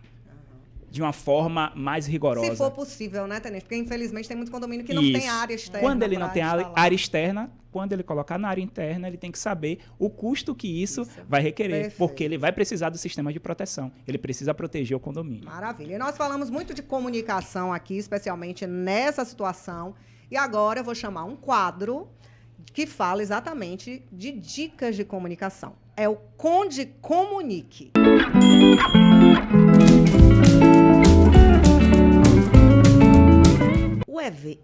De uma forma mais rigorosa. Se for possível, né, tenente? Porque, infelizmente, tem muito condomínio que não tem área externa. Quando ele não tem área externa, quando ele colocar na área interna, ele tem que saber o custo que isso vai requerer. Perfeito. Porque ele vai precisar do sistema de proteção. Ele precisa proteger o condomínio. Maravilha. E nós falamos muito de comunicação aqui, especialmente nessa situação. E agora eu vou chamar um quadro que fala exatamente de dicas de comunicação. É o Conde Comunique.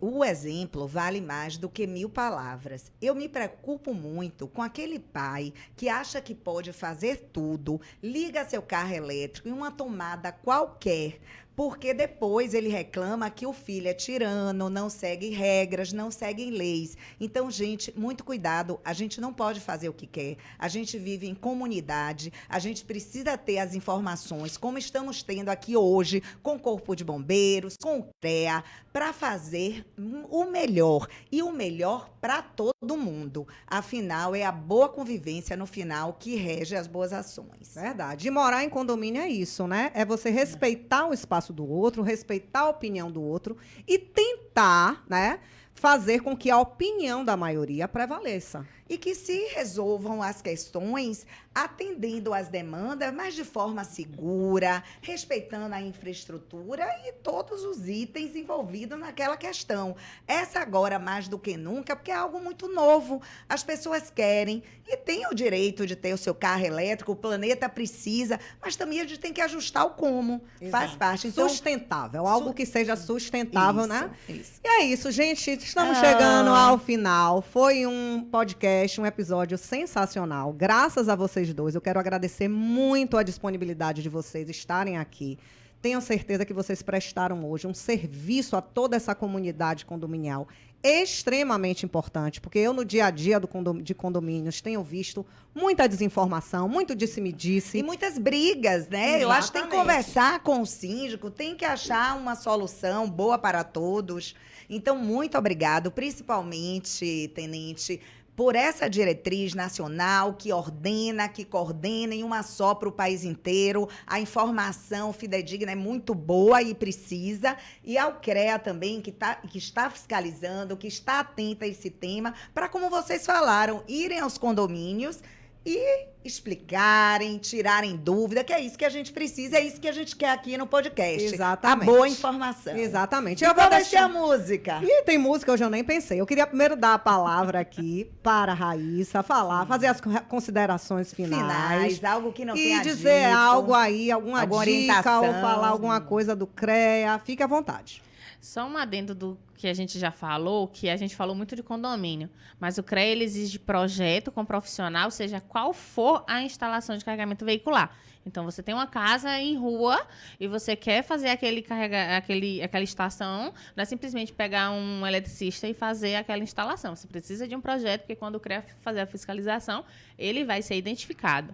O exemplo vale mais do que 1000 palavras. Eu me preocupo muito com aquele pai que acha que pode fazer tudo, liga seu carro elétrico em uma tomada qualquer, porque depois ele reclama que o filho é tirano, não segue regras, não segue leis. Então, gente, muito cuidado. A gente não pode fazer o que quer. A gente vive em comunidade, a gente precisa ter as informações, como estamos tendo aqui hoje, com o Corpo de Bombeiros, com o CREA, para fazer o melhor. E o melhor para todo mundo. Afinal, é a boa convivência no final que rege as boas ações. Verdade. E morar em condomínio é isso, né? É você respeitar o espaço do outro, respeitar a opinião do outro e tentar, né, fazer com que a opinião da maioria prevaleça. E que se resolvam as questões atendendo às demandas, mas de forma segura, respeitando a infraestrutura e todos os itens envolvidos naquela questão. Essa agora, mais do que nunca, porque é algo muito novo. As pessoas querem e têm o direito de ter o seu carro elétrico, o planeta precisa, mas também a gente tem que ajustar o como. Exato. Faz parte. Então, Sustentável, algo que seja sustentável, né? Isso. E é isso, gente. Estamos chegando ao final. Foi um podcast, um episódio sensacional. Graças a vocês dois. Eu quero agradecer muito a disponibilidade de vocês estarem aqui. Tenho certeza que vocês prestaram hoje um serviço a toda essa comunidade condominial extremamente importante, porque eu no dia a dia de condomínios tenho visto muita desinformação, muito disse-me-disse. E muitas brigas, né? Exatamente. Eu acho que tem que conversar com o síndico, tem que achar uma solução boa para todos. Então, muito obrigado, principalmente, tenente, por essa diretriz nacional que ordena, que coordena em uma só para o país inteiro. A informação fidedigna é muito boa e precisa. E ao CREA também, que está fiscalizando, que está atenta a esse tema, para, como vocês falaram, irem aos condomínios e explicarem, tirarem dúvida, que é isso que a gente precisa, é isso que a gente quer aqui no podcast. Exatamente. A boa informação. Exatamente. Eu vou deixar a música. Ih, tem música, hoje eu nem pensei. Eu queria primeiro dar a palavra aqui para a Raíssa, fazer as considerações finais. Algo que não e tenha dizer dito, algo aí, alguma dica, orientação. ou falar alguma coisa do CREA. Fique à vontade. Só um adendo do que a gente já falou, que a gente falou muito de condomínio, mas o CREA ele exige projeto com profissional, seja qual for a instalação de carregamento veicular. Então, você tem uma casa em rua e você quer fazer aquela estação, não é simplesmente pegar um eletricista e fazer aquela instalação. Você precisa de um projeto, porque quando o CREA fazer a fiscalização, ele vai ser identificado.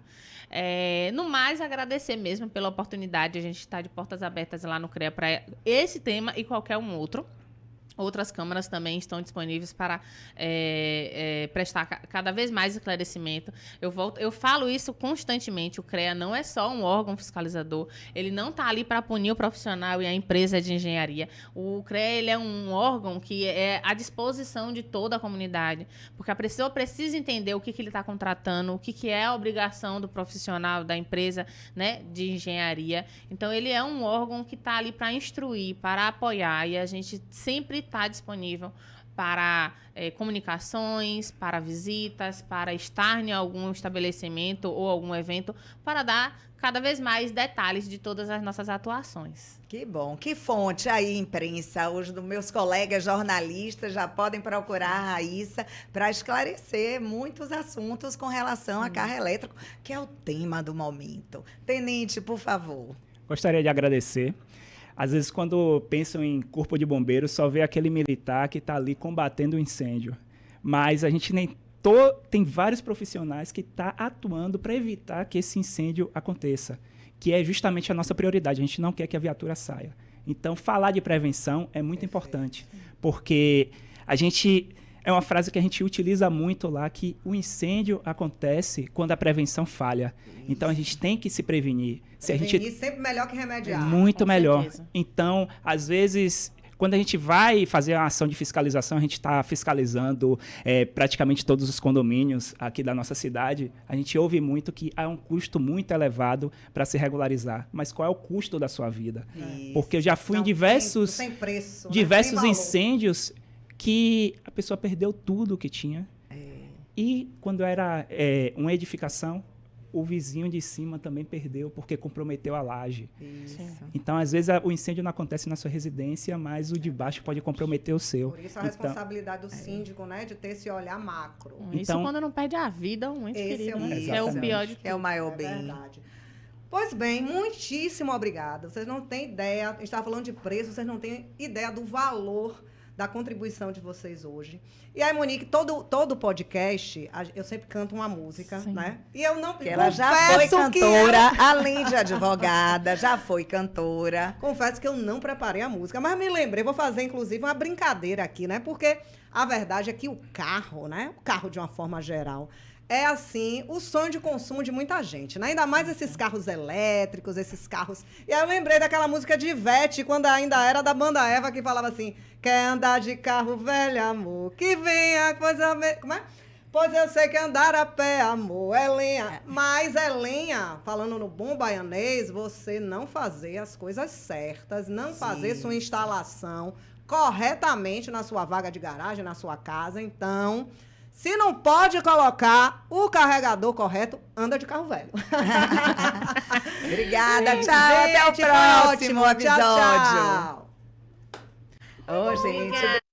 No mais, agradecer mesmo pela oportunidade. A gente está de portas abertas lá no CREA para esse tema e qualquer um outro. Outras câmaras também estão disponíveis para prestar cada vez mais esclarecimento. Eu falo isso constantemente. O CREA não é só um órgão fiscalizador. Ele não está ali para punir o profissional e a empresa de engenharia. O CREA ele é um órgão que é à disposição de toda a comunidade. Porque a pessoa precisa entender o que ele está contratando, o que é a obrigação do profissional, da empresa, né, de engenharia. Então, ele é um órgão que está ali para instruir, para apoiar. E a gente sempre está disponível para comunicações, para visitas, para estar em algum estabelecimento ou algum evento, para dar cada vez mais detalhes de todas as nossas atuações. Que bom. Que fonte aí, imprensa? Os dos meus colegas jornalistas já podem procurar a Raíssa para esclarecer muitos assuntos com relação a carro elétrico, que é o tema do momento. Tenente, por favor. Gostaria de agradecer. Às vezes, quando pensam em corpo de bombeiros, só vê aquele militar que está ali combatendo o incêndio. Mas a gente tem vários profissionais que estão atuando para evitar que esse incêndio aconteça, que é justamente a nossa prioridade. A gente não quer que a viatura saia. Então, falar de prevenção é muito importante, porque é uma frase que a gente utiliza muito lá, que o incêndio acontece quando a prevenção falha. Isso. Então, a gente tem que se prevenir. Prevenir sempre melhor que remediar. Muito melhor. Certeza. Então, às vezes, quando a gente vai fazer uma ação de fiscalização, a gente está fiscalizando praticamente todos os condomínios aqui da nossa cidade, a gente ouve muito que há um custo muito elevado para se regularizar. Mas qual é o custo da sua vida? Isso. Porque eu já fui em diversos incêndios que a pessoa perdeu tudo que tinha. E quando era uma edificação, o vizinho de cima também perdeu, porque comprometeu a laje. Isso. Então, às vezes, o incêndio não acontece na sua residência, mas o de baixo pode comprometer o seu. Por isso a responsabilidade do síndico, né, de ter esse olhar macro. Isso quando não perde a vida, um ente querido, né? Isso. É o pior de tudo. É o maior bem. Verdade. Pois bem, muitíssimo obrigada. Vocês não têm ideia, a gente estava falando de preço, vocês não têm ideia do valor da contribuição de vocês hoje. E aí, Monique, todo podcast, eu sempre canto uma música, Sim. né? E eu não... Porque ela já foi cantora, além de advogada, já foi cantora. Confesso que eu não preparei a música, mas me lembrei, vou fazer, inclusive, uma brincadeira aqui, né? Porque a verdade é que o carro, né? O carro, de uma forma geral, é, assim, o sonho de consumo de muita gente, né? Ainda mais esses carros elétricos, esses carros... E aí eu lembrei daquela música de Ivete, quando ainda era da banda Eva, que falava assim: quer andar de carro velho, amor, que venha coisa... Como é? Pois eu sei que andar a pé, amor, é lenha. Mas é lenha, falando no bom baianês, você não fazer as coisas certas, não fazer sua instalação corretamente na sua vaga de garagem, na sua casa. Então... se não pode colocar o carregador correto, anda de carro velho. Obrigada, Gente, tchau. Até o próximo ótimo. episódio. Tchau, tchau. Ô, gente.